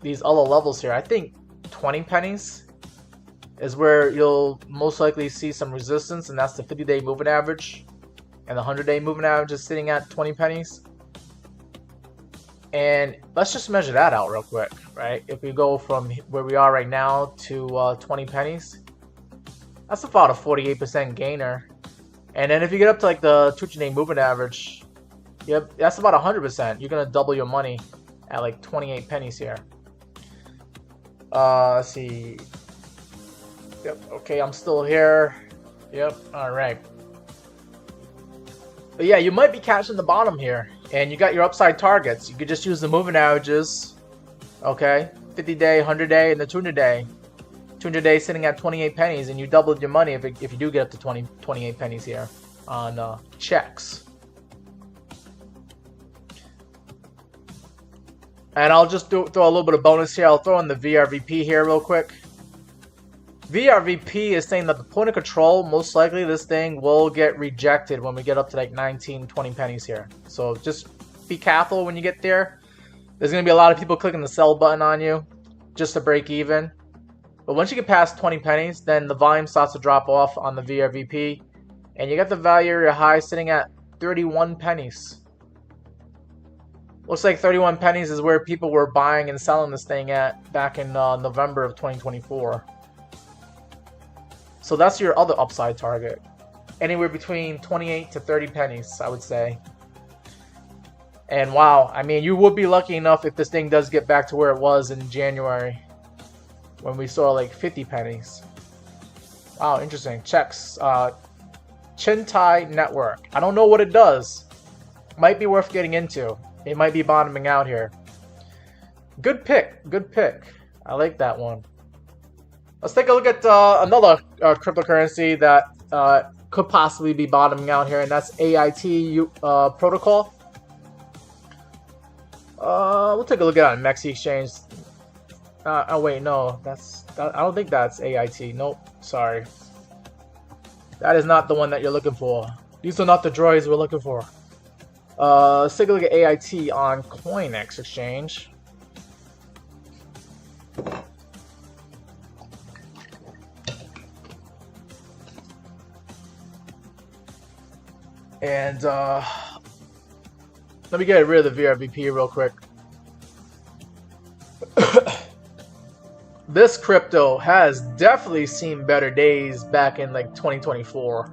these other levels here. I think 20 pennies is where you'll most likely see some resistance, and that's the 50-day moving average. And the 100-day moving average is sitting at 20 pennies. And let's just measure that out real quick, right? If we go from where we are right now to 20 pennies, that's about a 48% gainer. And then if you get up to like the 200-day moving average, yep, that's about 100%. You're gonna double your money at like 28 pennies here. Let's see. Yep. Okay, I'm still here. Yep. All right. But yeah, you might be catching the bottom here. And you got your upside targets. You could just use the moving averages. Okay. 50-day, 100-day, and the 200-day. 200-day sitting at 28 pennies. And you doubled your money if you do get up to 28 pennies here on checks. And I'll just throw a little bit of bonus here. I'll throw in the VRVP here real quick. VRVP is saying that the point of control, most likely this thing will get rejected when we get up to like 19, 20 pennies here. So just be careful when you get there. There's going to be a lot of people clicking the sell button on you. just to break even. But once you get past 20 pennies, then the volume starts to drop off on the VRVP, and you got the value area high sitting at 31 pennies. Looks like 31 pennies is where people were buying and selling this thing at back in November of 2024. So that's your other upside target. Anywhere between 28 to 30 pennies, I would say. And wow, I mean, you would be lucky enough if this thing does get back to where it was in January, when we saw like 50 pennies. Wow, interesting. Checks. Chintai Network. I don't know what it does. Might be worth getting into. It might be bottoming out here. Good pick. Good pick. I like that one. Let's take a look at another cryptocurrency that could possibly be bottoming out here, and that's AIT protocol. We'll take a look at it on Mexi Exchange. Oh wait, no, I don't think that's AIT. Nope, sorry. That is not the one that you're looking for. These are not the droids we're looking for. Let's take a look at AIT on CoinEx Exchange. And let me get rid of the VRVP real quick. This crypto has definitely seen better days back in like 2024.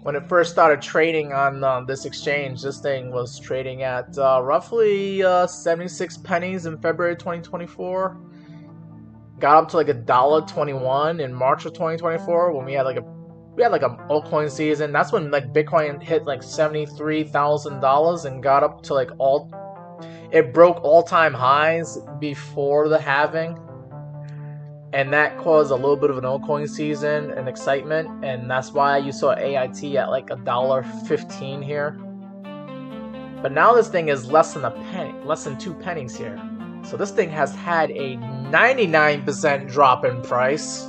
When it first started trading on this exchange, this thing was trading at roughly 76 pennies in February 2024. Got up to like $1.21 in March of 2024 when we had like a altcoin season. That's when like Bitcoin hit like $73,000 and got up to like it broke all-time highs before the halving, and that caused a little bit of an altcoin season and excitement, and that's why you saw AIT at like $1.15 here. But now this thing is less than a penny, less than 2 pennies here. So this thing has had a 99% drop in price.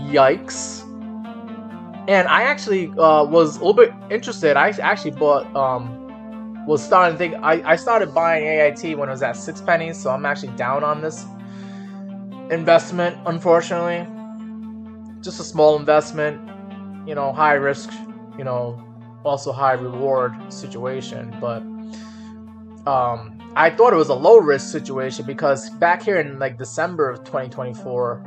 Yikes. And I actually was a little bit interested. I actually bought was starting to think I started buying AIT when it was at 6 pennies, so I'm actually down on this investment, unfortunately. Just a small investment, you know, high risk, you know, also high reward situation. But I thought it was a low risk situation because back here in like December of 2024,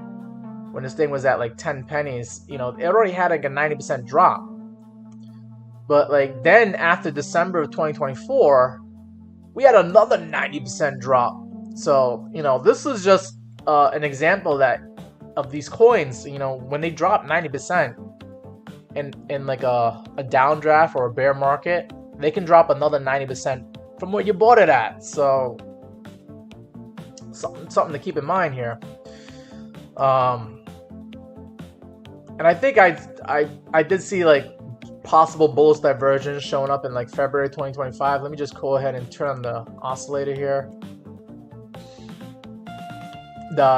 when this thing was at like 10 pennies, you know, it already had like a 90% drop. But like then after December of 2024, we had another 90% drop. So, you know, this is just an example that of these coins, you know, when they drop 90% in like a downdraft or a bear market, they can drop another 90% from what you bought it at. So something to keep in mind here. And I think I did see like possible bullish divergence showing up in like February 2025. Let me just go ahead and turn on the oscillator here.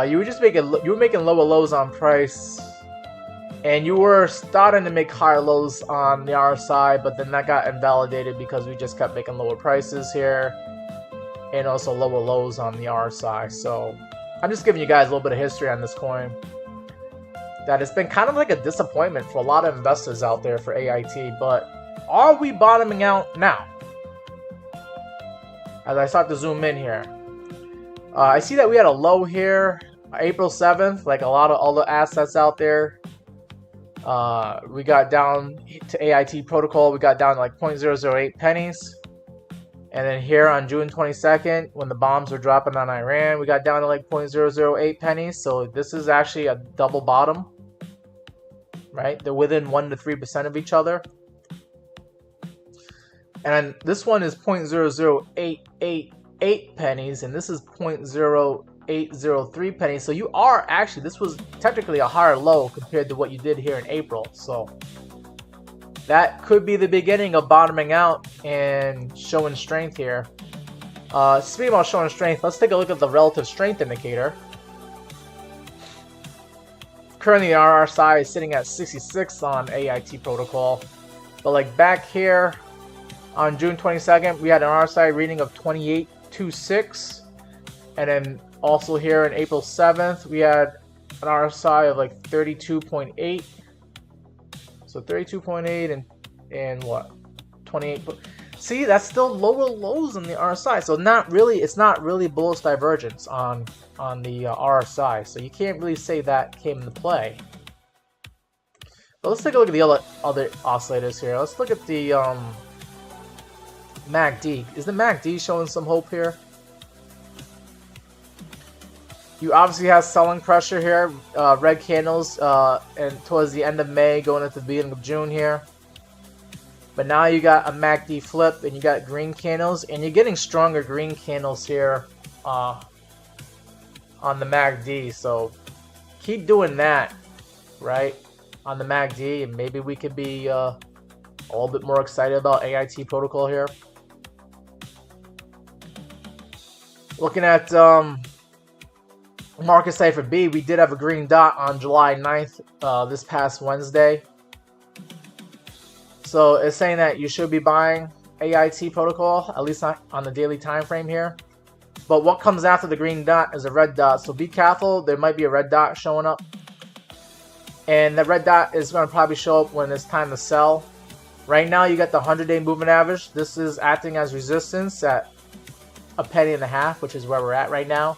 You were making lower lows on price, and you were starting to make higher lows on the RSI, but then that got invalidated because we just kept making lower prices here, and also lower lows on the RSI. So I'm just giving you guys a little bit of history on this coin. That it's been kind of like a disappointment for a lot of investors out there for AIT, but are we bottoming out now? As I start to zoom in here, I see that we had a low here, April 7th, like a lot of other assets out there. We got down to AIT protocol, we got down to like 0.008 pennies. And then here on June 22nd, when the bombs were dropping on Iran, we got down to like 0.008 pennies. So this is actually a double bottom, right? They're within 1 to 3% of each other. And this one is 0.00888 pennies, and this is 0.0803 pennies. So you are actually, this was technically a higher low compared to what you did here in April. So that could be the beginning of bottoming out and showing strength here. Speaking about showing strength, let's take a look at the relative strength indicator. Currently the RSI is sitting at 66 on AIT protocol. But like back here on June 22nd, we had an RSI reading of 28.26. And then Also here on April 7th, we had an RSI of like 32.8. So 32.8 and what? 28. See, that's still lower lows in the RSI. So not really, it's not really bullish divergence on the RSI. So you can't really say that came into play. But let's take a look at the other oscillators here. Let's look at the MACD. Is the MACD showing some hope here? You obviously have selling pressure here, red candles, and towards the end of May, going into the beginning of June here. But now you got a MACD flip, and you got green candles, and you're getting stronger green candles here on the MACD. So keep doing that, right, on the MACD, and maybe we could be a little bit more excited about AIT protocol here. Looking at market cipher B, we did have a green dot on July 9th, this past Wednesday. So it's saying that you should be buying AIT protocol, at least on the daily time frame here. But what comes after the green dot is a red dot. So be careful, there might be a red dot showing up. And the red dot is going to probably show up when it's time to sell. Right now you got the 100-day moving average. This is acting as resistance at $0.015, which is where we're at right now.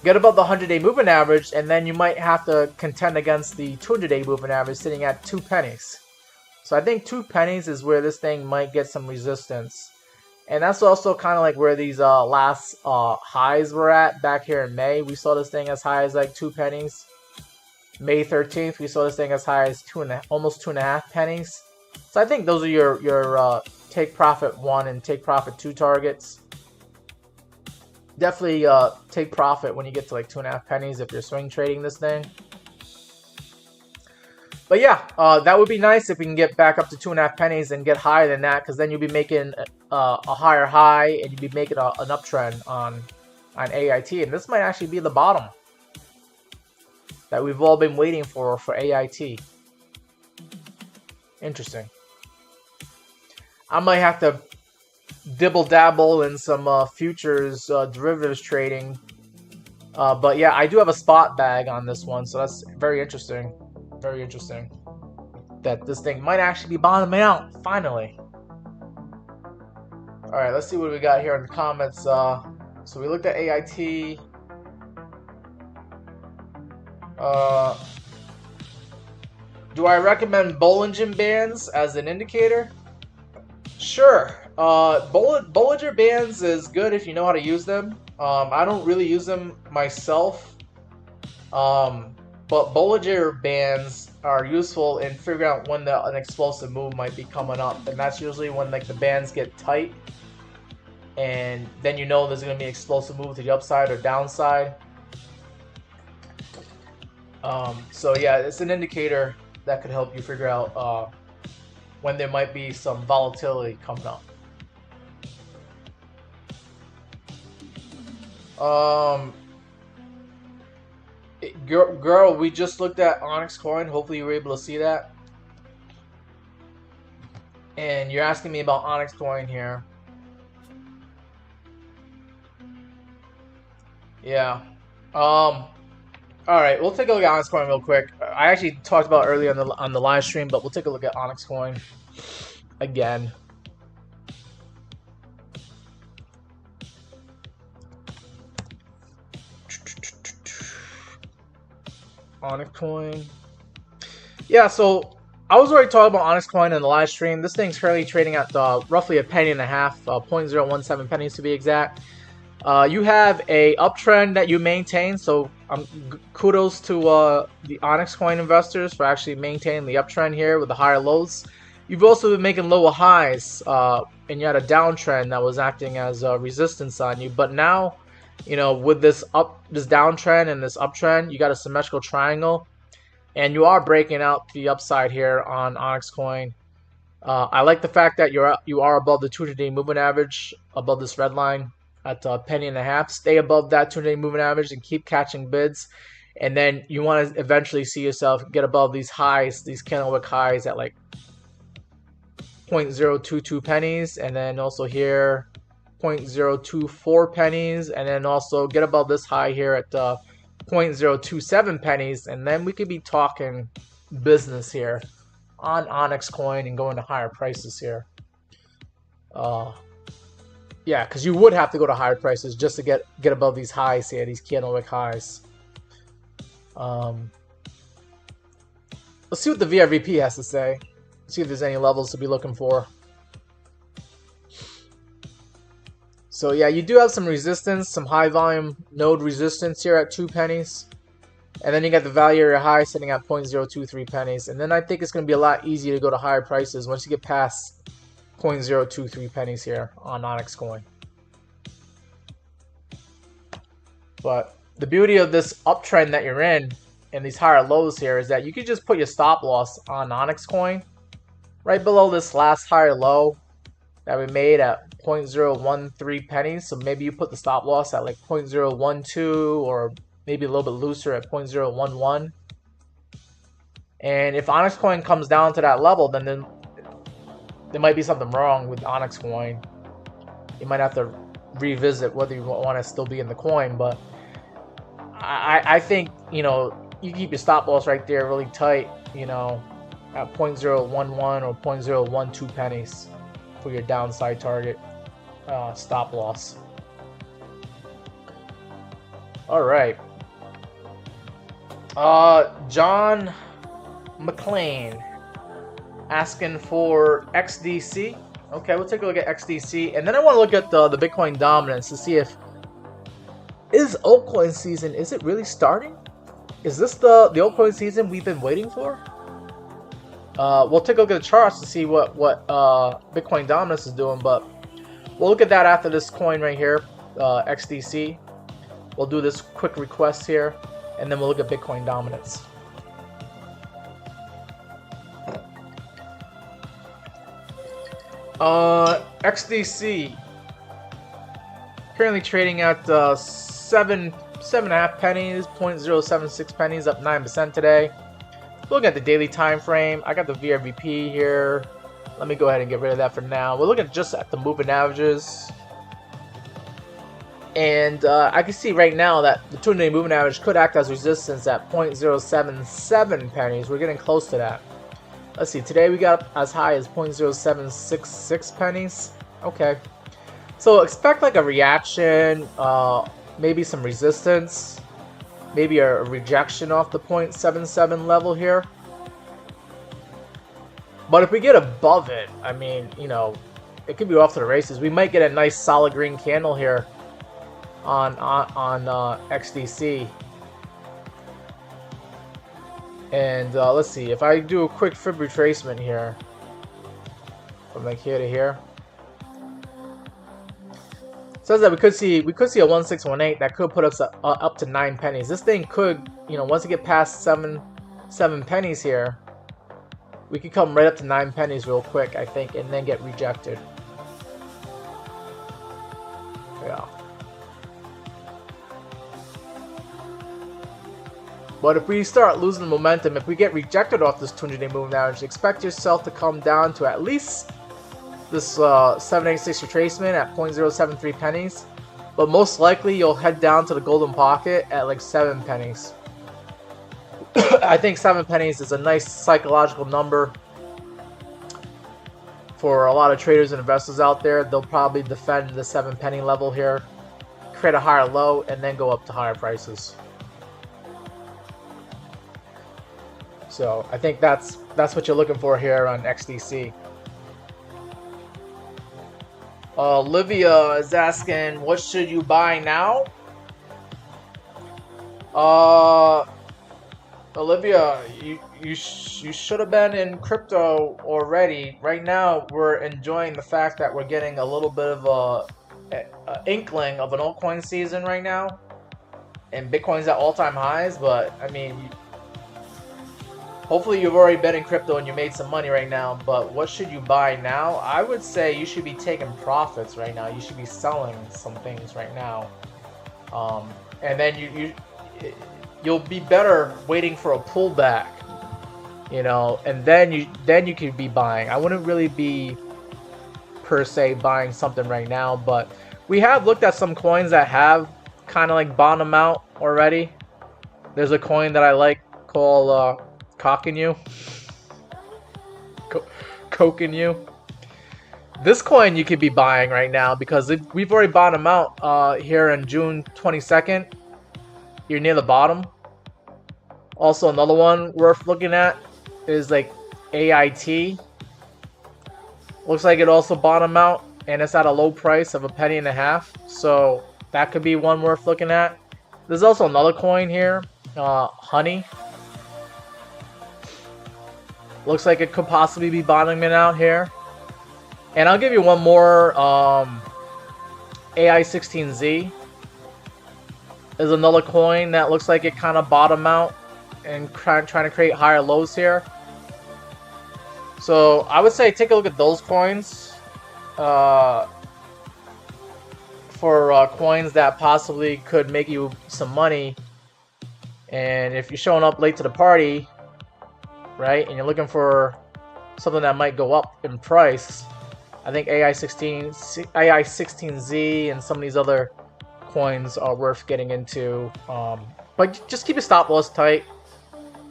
Get above the 100-day moving average, and then you might have to contend against the 200-day moving average sitting at 2 pennies. So I think 2 pennies is where this thing might get some resistance. And that's also kind of like where these last highs were at back here in May. We saw this thing as high as like 2 pennies. May 13th, we saw this thing as high as almost 2.5 pennies. So I think those are your take profit 1 and take profit 2 targets. Definitely take profit when you get to like 2.5 pennies if you're swing trading this thing. But yeah, that would be nice if we can get back up to 2.5 pennies and get higher than that, because then you'll be making a higher high and you'll be making an uptrend on AIT. And this might actually be the bottom that we've all been waiting for AIT. Interesting. I might have to dibble dabble in some futures derivatives trading, but yeah, I do have a spot bag on this one, so that's very interesting. Very interesting that this thing might actually be bottoming out finally. All right, let's see what we got here in the comments. So we looked at AIT. Do I recommend Bollinger Bands as an indicator? Sure. Bollinger Bands is good if you know how to use them. I don't really use them myself. But Bollinger Bands are useful in figuring out when an explosive move might be coming up. And that's usually when like the bands get tight. And then you know there's going to be an explosive move to the upside or downside. So yeah, it's an indicator that could help you figure out when there might be some volatility coming up. Girl, we just looked at Onyx Coin. Hopefully you were able to see that. And you're asking me about Onyx Coin here. Yeah. Alright, we'll take a look at Onyx Coin real quick. I actually talked about it earlier on the live stream, but we'll take a look at Onyx Coin again. Onyx Coin. Yeah, so I was already talking about Onyx Coin in the live stream. This thing's currently trading at roughly $0.015, 0.017 pennies to be exact. You have a uptrend that you maintain, so kudos to the Onyx Coin investors for actually maintaining the uptrend here with the higher lows. You've also been making lower highs, and you had a downtrend that was acting as resistance on you. But now, you know, with this downtrend and this uptrend, you got a symmetrical triangle, and you are breaking out the upside here on Onyx Coin. I like the fact that you are above the 200-day moving average, above this red line at $0.015. Stay above that 200-day moving average and keep catching bids. And then you want to eventually see yourself get above these highs, these candlewick highs at like 0.022 pennies, and then also here 0.024 pennies, and then also get above this high here at 0.027 pennies, and then we could be talking business here on Onyx coin and going to higher prices here. Yeah, because you would have to go to higher prices just to get above these highs here, these candlewick highs. Let's see what the VRVP has to say. See if there's any levels to be looking for. So yeah, you do have some resistance, some high volume node resistance here at 2 pennies. And then you got the value area high sitting at 0.023 pennies. And then I think it's going to be a lot easier to go to higher prices once you get past 0.023 pennies here on Onyx coin. But the beauty of this uptrend that you're in and these higher lows here is that you can just put your stop loss on Onyx coin right below this last higher low that we made at 0.013 pennies. So maybe you put the stop loss at like 0.012 or maybe a little bit looser at 0.011. And if Onyx coin comes down to that level, then there might be something wrong with Onyx coin. You might have to revisit whether you want to still be in the coin. But I think, you know, you keep your stop loss right there really tight, you know, at 0.011 or 0.012 pennies for your downside target stop loss. All right. John McLean asking for XDC. Okay, we'll take a look at XDC, and then I want to look at the Bitcoin dominance to see if altcoin season, is it really starting? Is this the altcoin season we've been waiting for? We'll take a look at the charts to see what Bitcoin dominance is doing, but we'll look at that after this coin right here, XDC. We'll do this quick request here, and then we'll look at Bitcoin dominance. XDC currently trading at 7.5 pennies, 0.076 pennies, up 9% today. Looking at the daily time frame, I got the VRVP here. Let me go ahead and get rid of that for now. We're looking just at the moving averages. And I can see right now that the 200-day moving average could act as resistance at 0.077 pennies. We're getting close to that. Let's see, today we got as high as 0.0766 pennies. Okay. So expect like a reaction, maybe some resistance, maybe a rejection off the 0.77 level here. But if we get above it, I mean, you know, it could be off to the races. We might get a nice solid green candle here on XDC. And let's see, if I do a quick fib retracement here, from like here to here, it says that we could see a 1618 that could put us up to 9 pennies. This thing could, you know, once we get past 7 pennies here, we could come right up to 9 pennies real quick, I think, and then get rejected. Yeah. But if we start losing momentum, if we get rejected off this 200-day moving average, expect yourself to come down to at least this 786 retracement at 0.073 pennies. But most likely you'll head down to the golden pocket at like 7 pennies. I think 7 pennies is a nice psychological number for a lot of traders and investors out there. They'll probably defend the 7 penny level here, create a higher low, and then go up to higher prices. So I think that's what you're looking for here on XDC. Olivia is asking, what should you buy now? Olivia, you should have been in crypto already. Right now, we're enjoying the fact that we're getting a little bit of a inkling of an altcoin season right now, and Bitcoin's at all-time highs. But I mean, hopefully you've already been in crypto and you made some money right now. But what should you buy now? I would say you should be taking profits right now. You should be selling some things right now, and then you'll be better waiting for a pullback, you know, and then you could be buying. I wouldn't really be per se buying something right now, but We have looked at some coins that have kind of like bottom out already. There's a coin that I like called Cockin' Cokin' You. This coin you could be buying right now because we've already bottomed out here on June 22nd. You're near the bottom. Also, another one worth looking at is like AIT. Looks like it also bottomed out, and it's at a low price of $0.015. So that could be one worth looking at. There's also another coin here, Honey. Looks like it could possibly be bottoming out here. And I'll give you one more. AI16Z is another coin that looks like it kind of bottomed out and trying to create higher lows here. So I would say take a look at those coins for coins that possibly could make you some money. And if you're showing up late to the party, right, and you're looking for something that might go up in price, I think AI16Z and some of these other coins are worth getting into. But just keep your stop loss tight.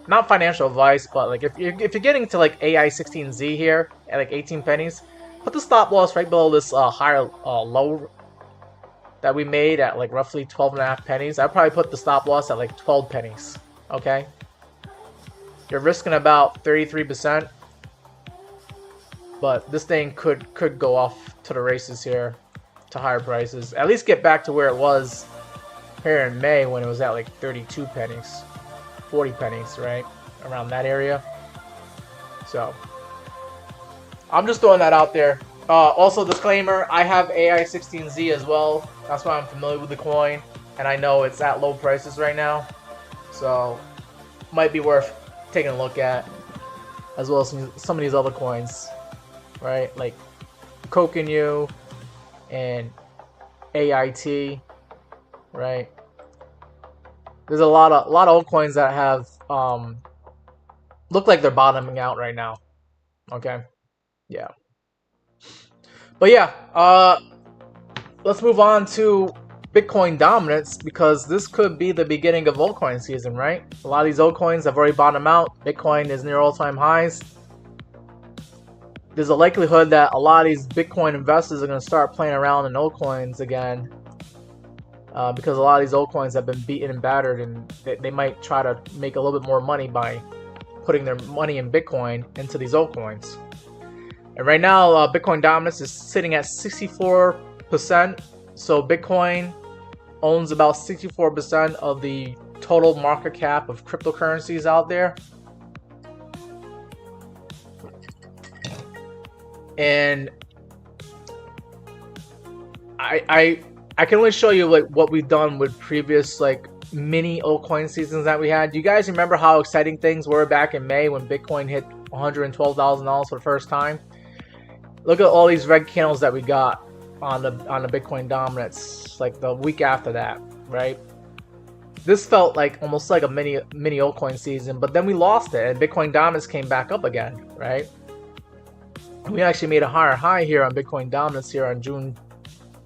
Not financial advice, but like if you're getting to like AI16Z here at like 18 pennies, put the stop loss right below this higher low that we made at like roughly 12.5 pennies. I'd probably put the stop loss at like 12 pennies. Okay, you're risking about 33%, but this thing could go off to the races here to higher prices. At least get back to where it was here in May when it was at like 32 pennies. 40 pennies, right? Around that area. So, I'm just throwing that out there. Also, disclaimer, I have AI16Z as well. That's why I'm familiar with the coin. And I know it's at low prices right now. So, might be worth taking a look at. As well as some of these other coins. Right? Like, Cokin' You and AIT. Right? There's a lot of altcoins that have look like they're bottoming out right now. Okay, yeah. But yeah, let's move on to Bitcoin dominance because this could be the beginning of altcoin season, right? A lot of these altcoins have already bottomed out. Bitcoin is near all-time highs. There's a likelihood that a lot of these Bitcoin investors are going to start playing around in altcoins again. Because a lot of these altcoins have been beaten and battered, and they might try to make a little bit more money by putting their money in Bitcoin into these altcoins. And right now, Bitcoin dominance is sitting at 64%. So Bitcoin owns about 64% of the total market cap of cryptocurrencies out there. And I can only show you like what we've done with previous like mini altcoin seasons that we had. Do you guys remember how exciting things were back in May when Bitcoin hit $112,000 for the first time? Look at all these red candles that we got on the Bitcoin dominance like the week after that, right? This felt like almost like a mini altcoin season, but then we lost it and Bitcoin dominance came back up again, right? We actually made a higher high here on Bitcoin dominance here on June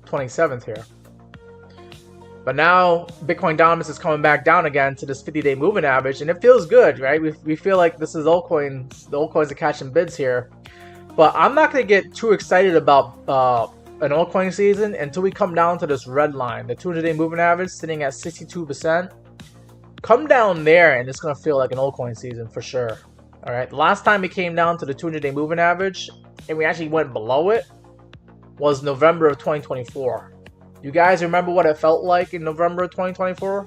27th here. But now Bitcoin dominance is coming back down again to this 50-day moving average, and it feels good, right? We feel like this is altcoins. The altcoins are catching bids here. But I'm not going to get too excited about an altcoin season until we come down to this red line, the 200-day moving average sitting at 62%. Come down there, and it's going to feel like an altcoin season for sure. All right. The last time we came down to the 200-day moving average, and we actually went below it, was November of 2024. You guys remember what it felt like in November of 2024?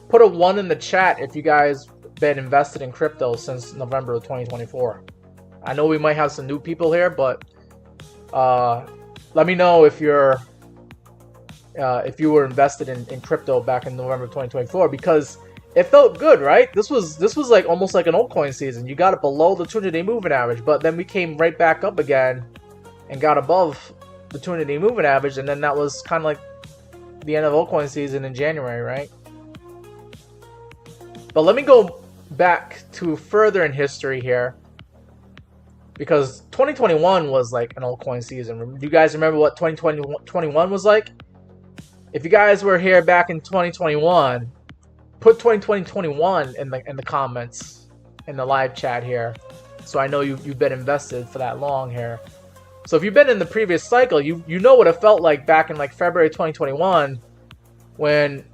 Put a 1 in the chat if you guys been invested in crypto since November of 2024. I know we might have some new people here, but let me know if you were invested in crypto back in November of 2024 because it felt good, right? This was like almost like an altcoin season. You got it below the 200-day moving average, but then we came right back up again and got above the 200-day moving average, and then that was kind of like the end of altcoin season in January, right? But let me go back to further in history here. because 2021 was like an altcoin season. Do you guys remember what 2021 was like? If you guys were here back in 2021, put 2021 in the comments in the live chat here, so I know you've been invested for that long here. So if you've been in the previous cycle, you know what it felt like back in like February 2021 when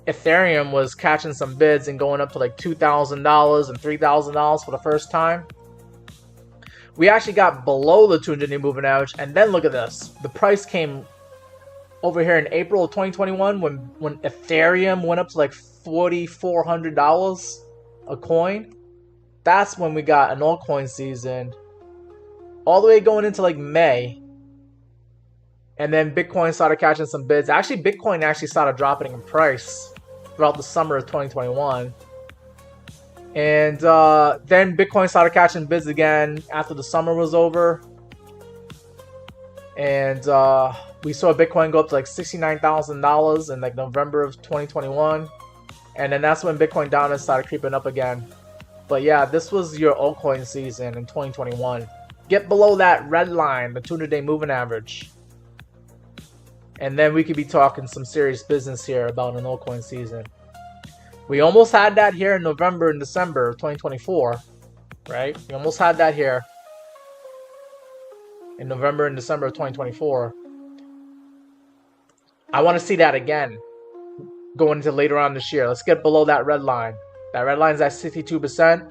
Ethereum was catching some bids and going up to like $2,000 and $3,000 for the first time. We actually got below the 200-day moving average, and then look at this. The price came over here in April of 2021 when Ethereum went up to like $4,400 a coin. That's when we got an altcoin season, all the way going into like May. And then Bitcoin started catching some bids. Actually, Bitcoin actually started dropping in price throughout the summer of 2021. And then Bitcoin started catching bids again after the summer was over. And we saw Bitcoin go up to like $69,000 in like November of 2021. And then that's when Bitcoin dominance started creeping up again. But yeah, this was your altcoin season in 2021. Get below that red line, the 200-day moving average. And then we could be talking some serious business here about an altcoin season. We almost had that here in November and December of 2024, right? We almost had that here in November and December of 2024. I want to see that again going into later on this year. Let's get below that red line. That red line is at 62%.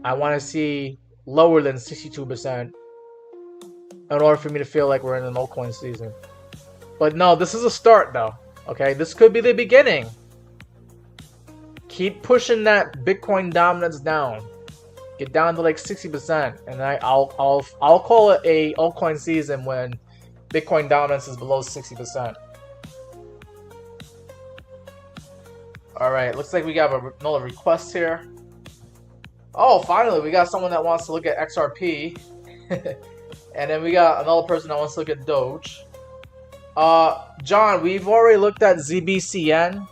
I want to see lower than 62% in order for me to feel like we're in an altcoin season. But no, this is a start though. Okay, this could be the beginning. Keep pushing that Bitcoin dominance down. Get down to like 60%, and I'll call it a altcoin season when Bitcoin dominance is below 60%. All right, looks like we got another request here. Oh, finally, we got someone that wants to look at XRP, and then we got another person that wants to look at Doge. John, we've already looked at ZBCN.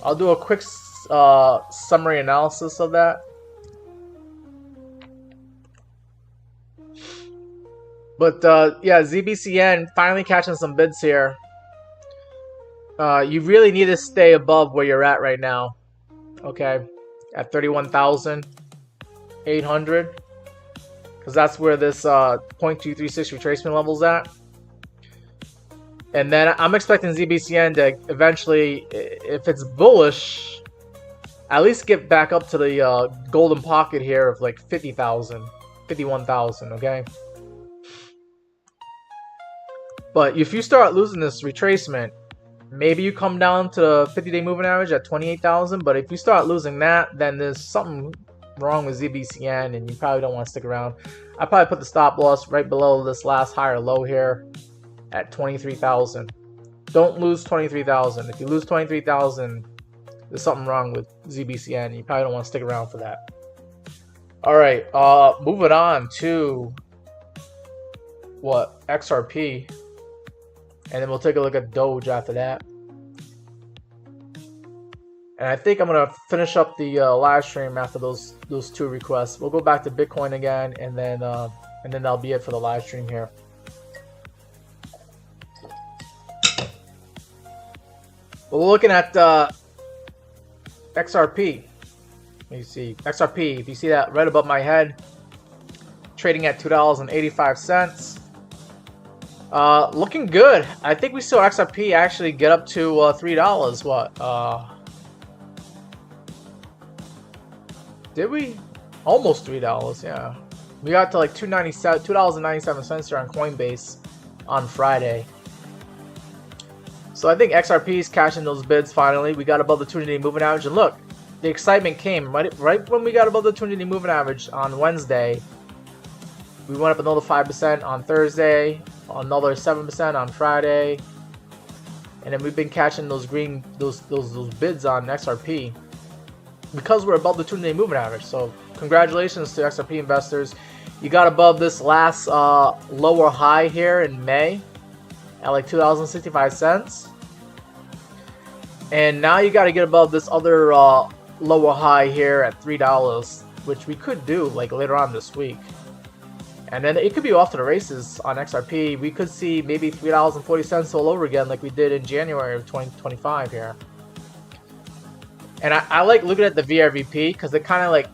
I'll do a quick summary analysis of that. But yeah, ZBCN finally catching some bids here. You really need to stay above where you're at right now. Okay, at 31,800, because that's where this 0.236 retracement level's at. And then I'm expecting ZBCN to eventually, if it's bullish, at least get back up to the golden pocket here of like 50,000, 51,000, okay? But if you start losing this retracement, maybe you come down to the 50-day moving average at 28,000. But if you start losing that, then there's something wrong with ZBCN, and you probably don't want to stick around. I probably put the stop loss right below this last higher low here at 23,000. Don't lose 23,000. If you lose 23,000, there's something wrong with ZBCN. You probably don't want to stick around for that. All right, moving on to what, XRP, and then we'll take a look at Doge after that. And I think I'm gonna finish up the live stream after those two requests. We'll go back to Bitcoin again, and then that'll be it for the live stream here. We're looking at XRP. Let me see. XRP, if you see that right above my head, trading at $2.85. Looking good. I think we saw XRP actually get up to $3. What? Did we? Almost $3, yeah. We got to like $2.97 here on Coinbase on Friday. So I think XRP is cashing those bids finally. We got above the 200-day moving average, and look, the excitement came right when we got above the 200-day moving average on Wednesday. We went up another 5% on Thursday, another 7% on Friday, and then we've been catching those those bids on XRP because we're above the 200-day moving average. So congratulations to XRP investors. You got above this last lower high here in May at like 2,065 cents. And now you got to get above this other lower high here at $3. which we could do like later on this week. And then it could be off to the races on XRP. We could see maybe $3.40 all over again like we did in January of 2025 here. And I like looking at the VRVP because it kind of like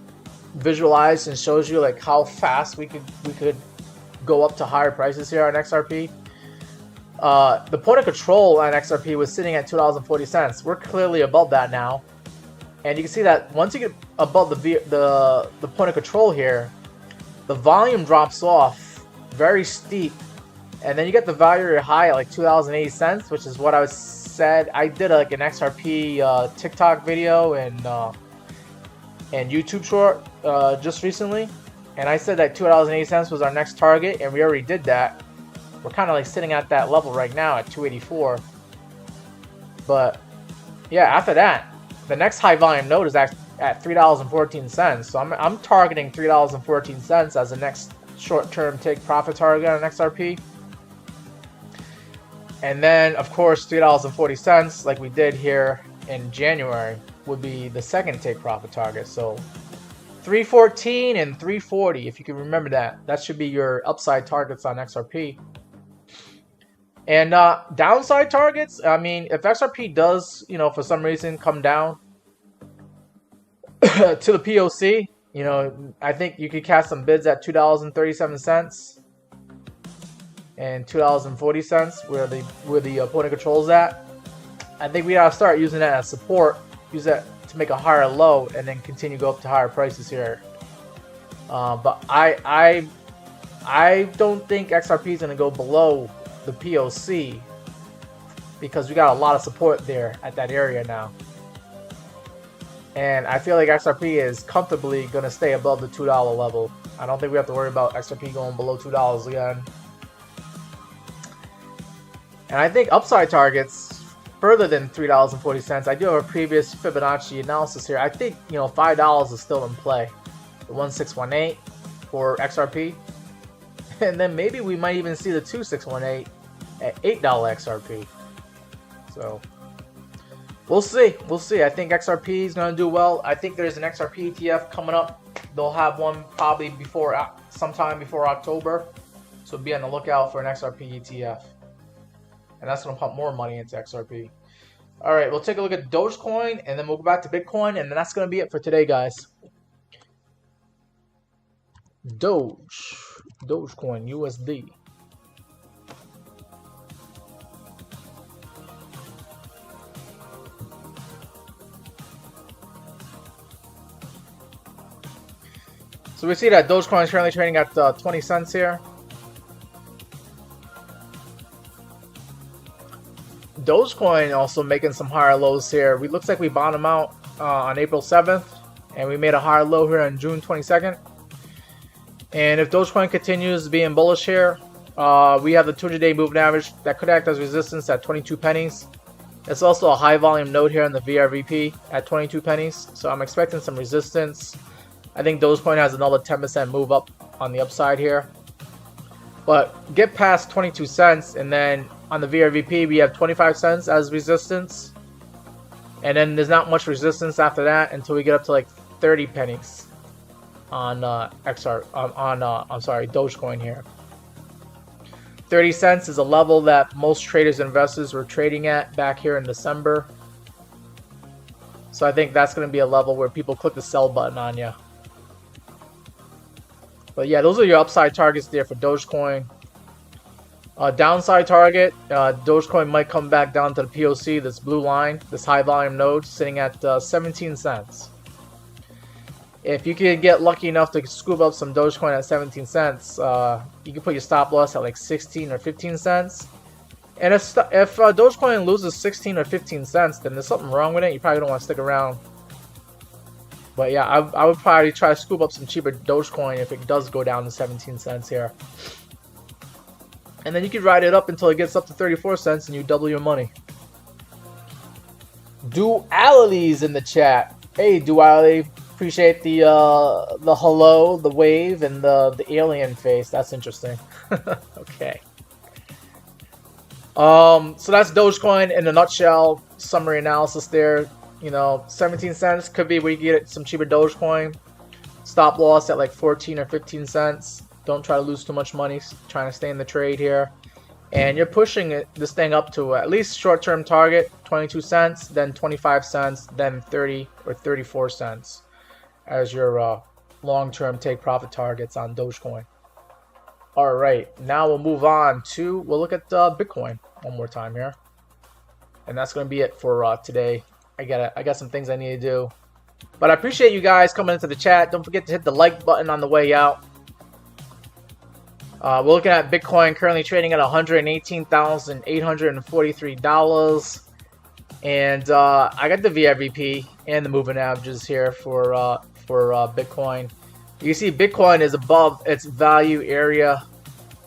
visualizes and shows you like how fast we could go up to higher prices here on XRP. The point of control on XRP was sitting at $2.40. We're clearly above that now. And you can see that once you get above the point of control here, the volume drops off very steep. And then you get the value area high at like $2.80, which is what I said. I did like an XRP TikTok video and YouTube short just recently. And I said that $2.80 was our next target, and we already did that. We're kind of like sitting at that level right now at 284. But yeah, after that, the next high volume node is at $3.14. So I'm targeting $3.14 as the next short-term take profit target on XRP. And then, of course, $3.40, like we did here in January, would be the second take profit target. So $3.14 and $3.40, if you can remember that. That should be your upside targets on XRP. And downside targets, I mean, if XRP does, you know, for some reason come down to the POC, you know, I think you could cast some bids at $2.37 and $2.40 where the point of control is at. I think we gotta start using that as support, use that to make a higher low, and then continue to go up to higher prices here. But I don't think XRP is gonna go below the POC because we got a lot of support there at that area now. And I feel like XRP is comfortably gonna stay above the $2 level. I don't think we have to worry about XRP going below $2 again. And I think upside targets further than $3.40. I do have a previous Fibonacci analysis here. I think, you know, $5 is still in play. The 1618 for XRP. And then maybe we might even see the 2618 at $8 XRP. So we'll see. We'll see. I think XRP is going to do well. I think there's an XRP ETF coming up. They'll have one probably sometime before October. So be on the lookout for an XRP ETF. And that's going to pump more money into XRP. All right, we'll take a look at Dogecoin, and then we'll go back to Bitcoin, and then that's going to be it for today, guys. Dogecoin USD. So we see that Dogecoin is currently trading at 20 cents here. Dogecoin also making some higher lows here. We looks like we bottomed out on April 7th, and we made a higher low here on June 22nd. And if Dogecoin continues being bullish here, we have the 200-day moving average that could act as resistance at 22 pennies. It's also a high volume node here in the VRVP at 22 pennies. So I'm expecting some resistance. I think Dogecoin has another 10% move up on the upside here. But get past 22 cents, and then on the VRVP we have 25 cents as resistance. And then there's not much resistance after that until we get up to like 30 pennies on Dogecoin here. 30 cents is a level that most traders and investors were trading at back here in December. So I think that's going to be a level where people click the sell button on you. But yeah, those are your upside targets there for Dogecoin. Downside target, Dogecoin might come back down to the POC, this blue line, this high volume node sitting at 17 cents. If you can get lucky enough to scoop up some Dogecoin at 17 cents, you can put your stop loss at like 16 or 15 cents. And if Dogecoin loses 16 or 15 cents, then there's something wrong with it. You probably don't want to stick around. But yeah, I would probably try to scoop up some cheaper Dogecoin if it does go down to 17 cents here. And then you can ride it up until it gets up to 34 cents and you double your money. Duality's in the chat. Hey, Duality. Appreciate the hello, the wave, and the alien face. That's interesting. Okay. So that's Dogecoin in a nutshell. Summary analysis there. You know, 17 cents could be where you get some cheaper Dogecoin. Stop loss at like 14 or 15 cents. Don't try to lose too much money trying to stay in the trade here. And you're pushing this thing up to at least short-term target, 22 cents, then 25 cents, then 30 or 34 cents as your long-term take profit targets on Dogecoin. All right, now we'll move on to, we'll look at Bitcoin one more time here. And that's going to be it for today. I got some things I need to do. But I appreciate you guys coming into the chat. Don't forget to hit the like button on the way out. We're looking at Bitcoin currently trading at $118,843. And I got the VIVP and the moving averages here for Bitcoin. You see Bitcoin is above its value area.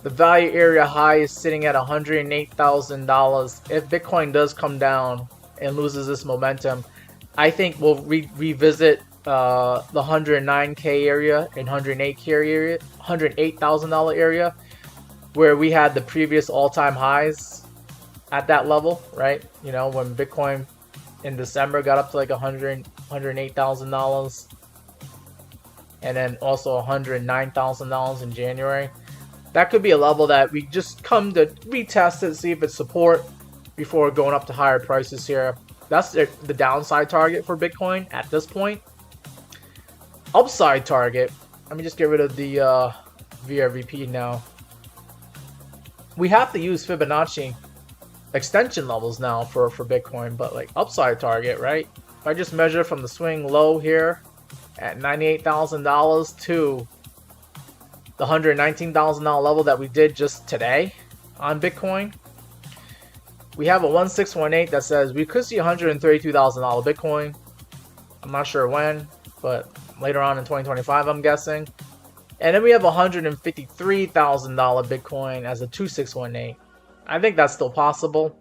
The value area high is sitting at $108,000. If Bitcoin does come down and loses this momentum, I think we'll revisit the 109K area and 108K area, $108,000 area, where we had the previous all-time highs at that level, right? You know, when Bitcoin in December got up to like $108,000, and then also $109,000 in January. That could be a level that we just come to retest it, see if it's support before going up to higher prices here. That's the downside target for Bitcoin at this point. Upside target, let me just get rid of the VRVP now. We have to use Fibonacci extension levels now for Bitcoin, but like upside target, right? If I just measure from the swing low here at $98,000 to the $119,000 level that we did just today on Bitcoin, we have a 1618 that says we could see $132,000 Bitcoin. I'm not sure when, but later on in 2025, I'm guessing. And then we have $153,000 Bitcoin as a 2618. I think that's still possible.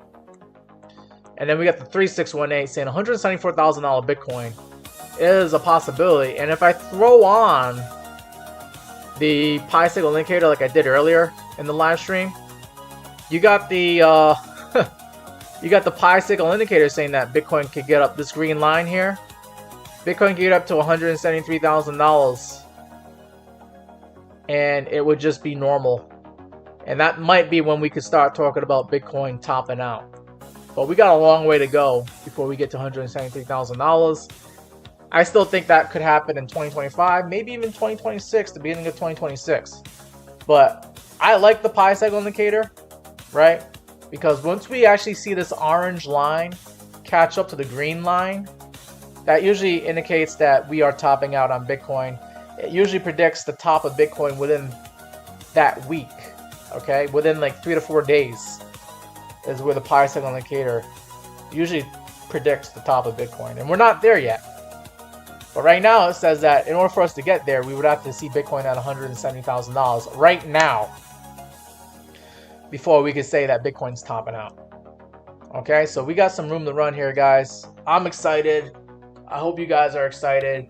And then we got the 3618 saying $174,000 Bitcoin is a possibility. And if I throw on the Pi signal indicator like I did earlier in the live stream, you got the you got the Pi signal indicator saying that Bitcoin could get up this green line here. Bitcoin could get up to $173,000, and it would just be normal. And that might be when we could start talking about Bitcoin topping out. But we got a long way to go before we get to $173,000. I still think that could happen in 2025, maybe even 2026, the beginning of 2026. But I like the Pi signal indicator, right? Because once we actually see this orange line catch up to the green line, that usually indicates that we are topping out on Bitcoin. It usually predicts the top of Bitcoin within that week, okay? Within like 3 to 4 days is where the Pi signal indicator usually predicts the top of Bitcoin. And we're not there yet. But right now it says that in order for us to get there, we would have to see Bitcoin at $170,000 right now before we could say that Bitcoin's topping out. Okay, so we got some room to run here, guys. I'm excited. I hope you guys are excited.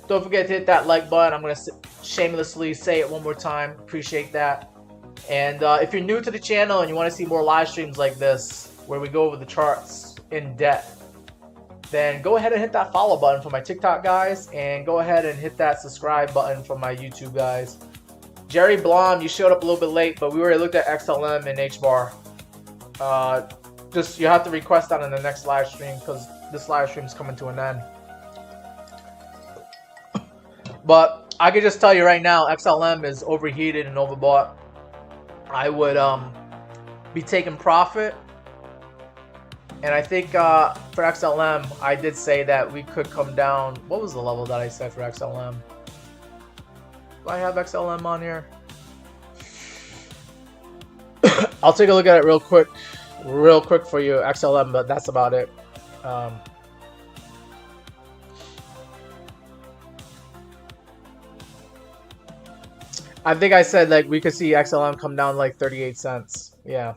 Don't forget to hit that like button. I'm going to shamelessly say it one more time. Appreciate that. And if you're new to the channel and you want to see more live streams like this, where we go over the charts in depth, then go ahead and hit that follow button for my TikTok guys, and go ahead and hit that subscribe button for my YouTube guys. Jerry Blom, you showed up a little bit late, but we already looked at XLM and HBAR. Just you have to request that in the next live stream because this live stream is coming to an end. But I can just tell you right now, XLM is overheated and overbought. I would be taking profit. And I think for XLM, I did say that we could come down. What was the level that I said for XLM? Do I have XLM on here? I'll take a look at it real quick for you, XLM, but that's about it. I think I said like we could see XLM come down like 38 cents. Yeah.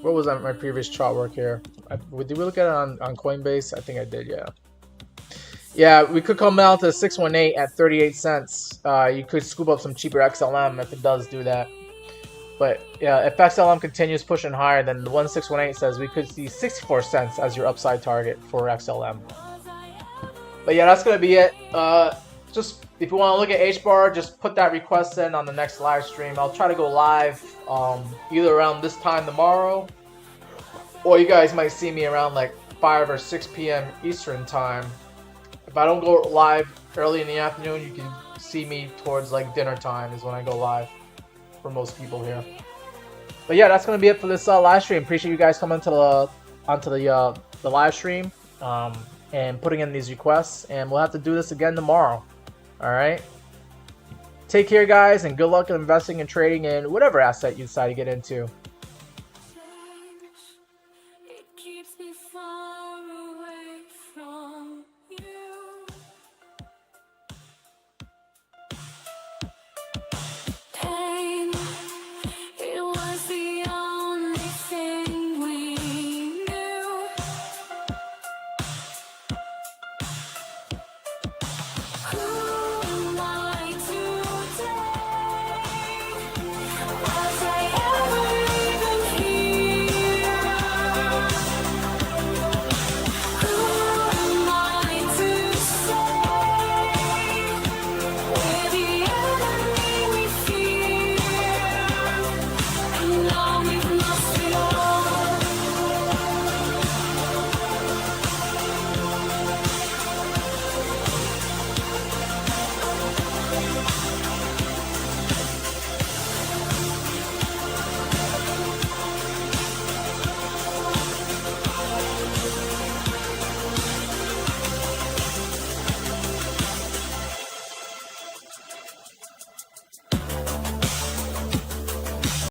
What was my previous chart work here? Did we look at it on Coinbase? I think I did, yeah. Yeah, we could come down to 618 at 38 cents. You could scoop up some cheaper XLM if it does do that. But yeah, if XLM continues pushing higher, then the 1618 says we could see 64 cents as your upside target for XLM. But yeah, that's going to be it. just if you want to look at H-bar, just put that request in on the next live stream. I'll try to go live either around this time tomorrow, or you guys might see me around like 5 or 6 p.m. Eastern time. If I don't go live early in the afternoon, you can see me towards like dinner time is when I go live for most people here. But yeah, that's gonna be it for this live stream. Appreciate you guys coming onto the live stream and putting in these requests. And we'll have to do this again tomorrow. All right. Take care, guys, and good luck in investing and trading in whatever asset you decide to get into. It keeps me from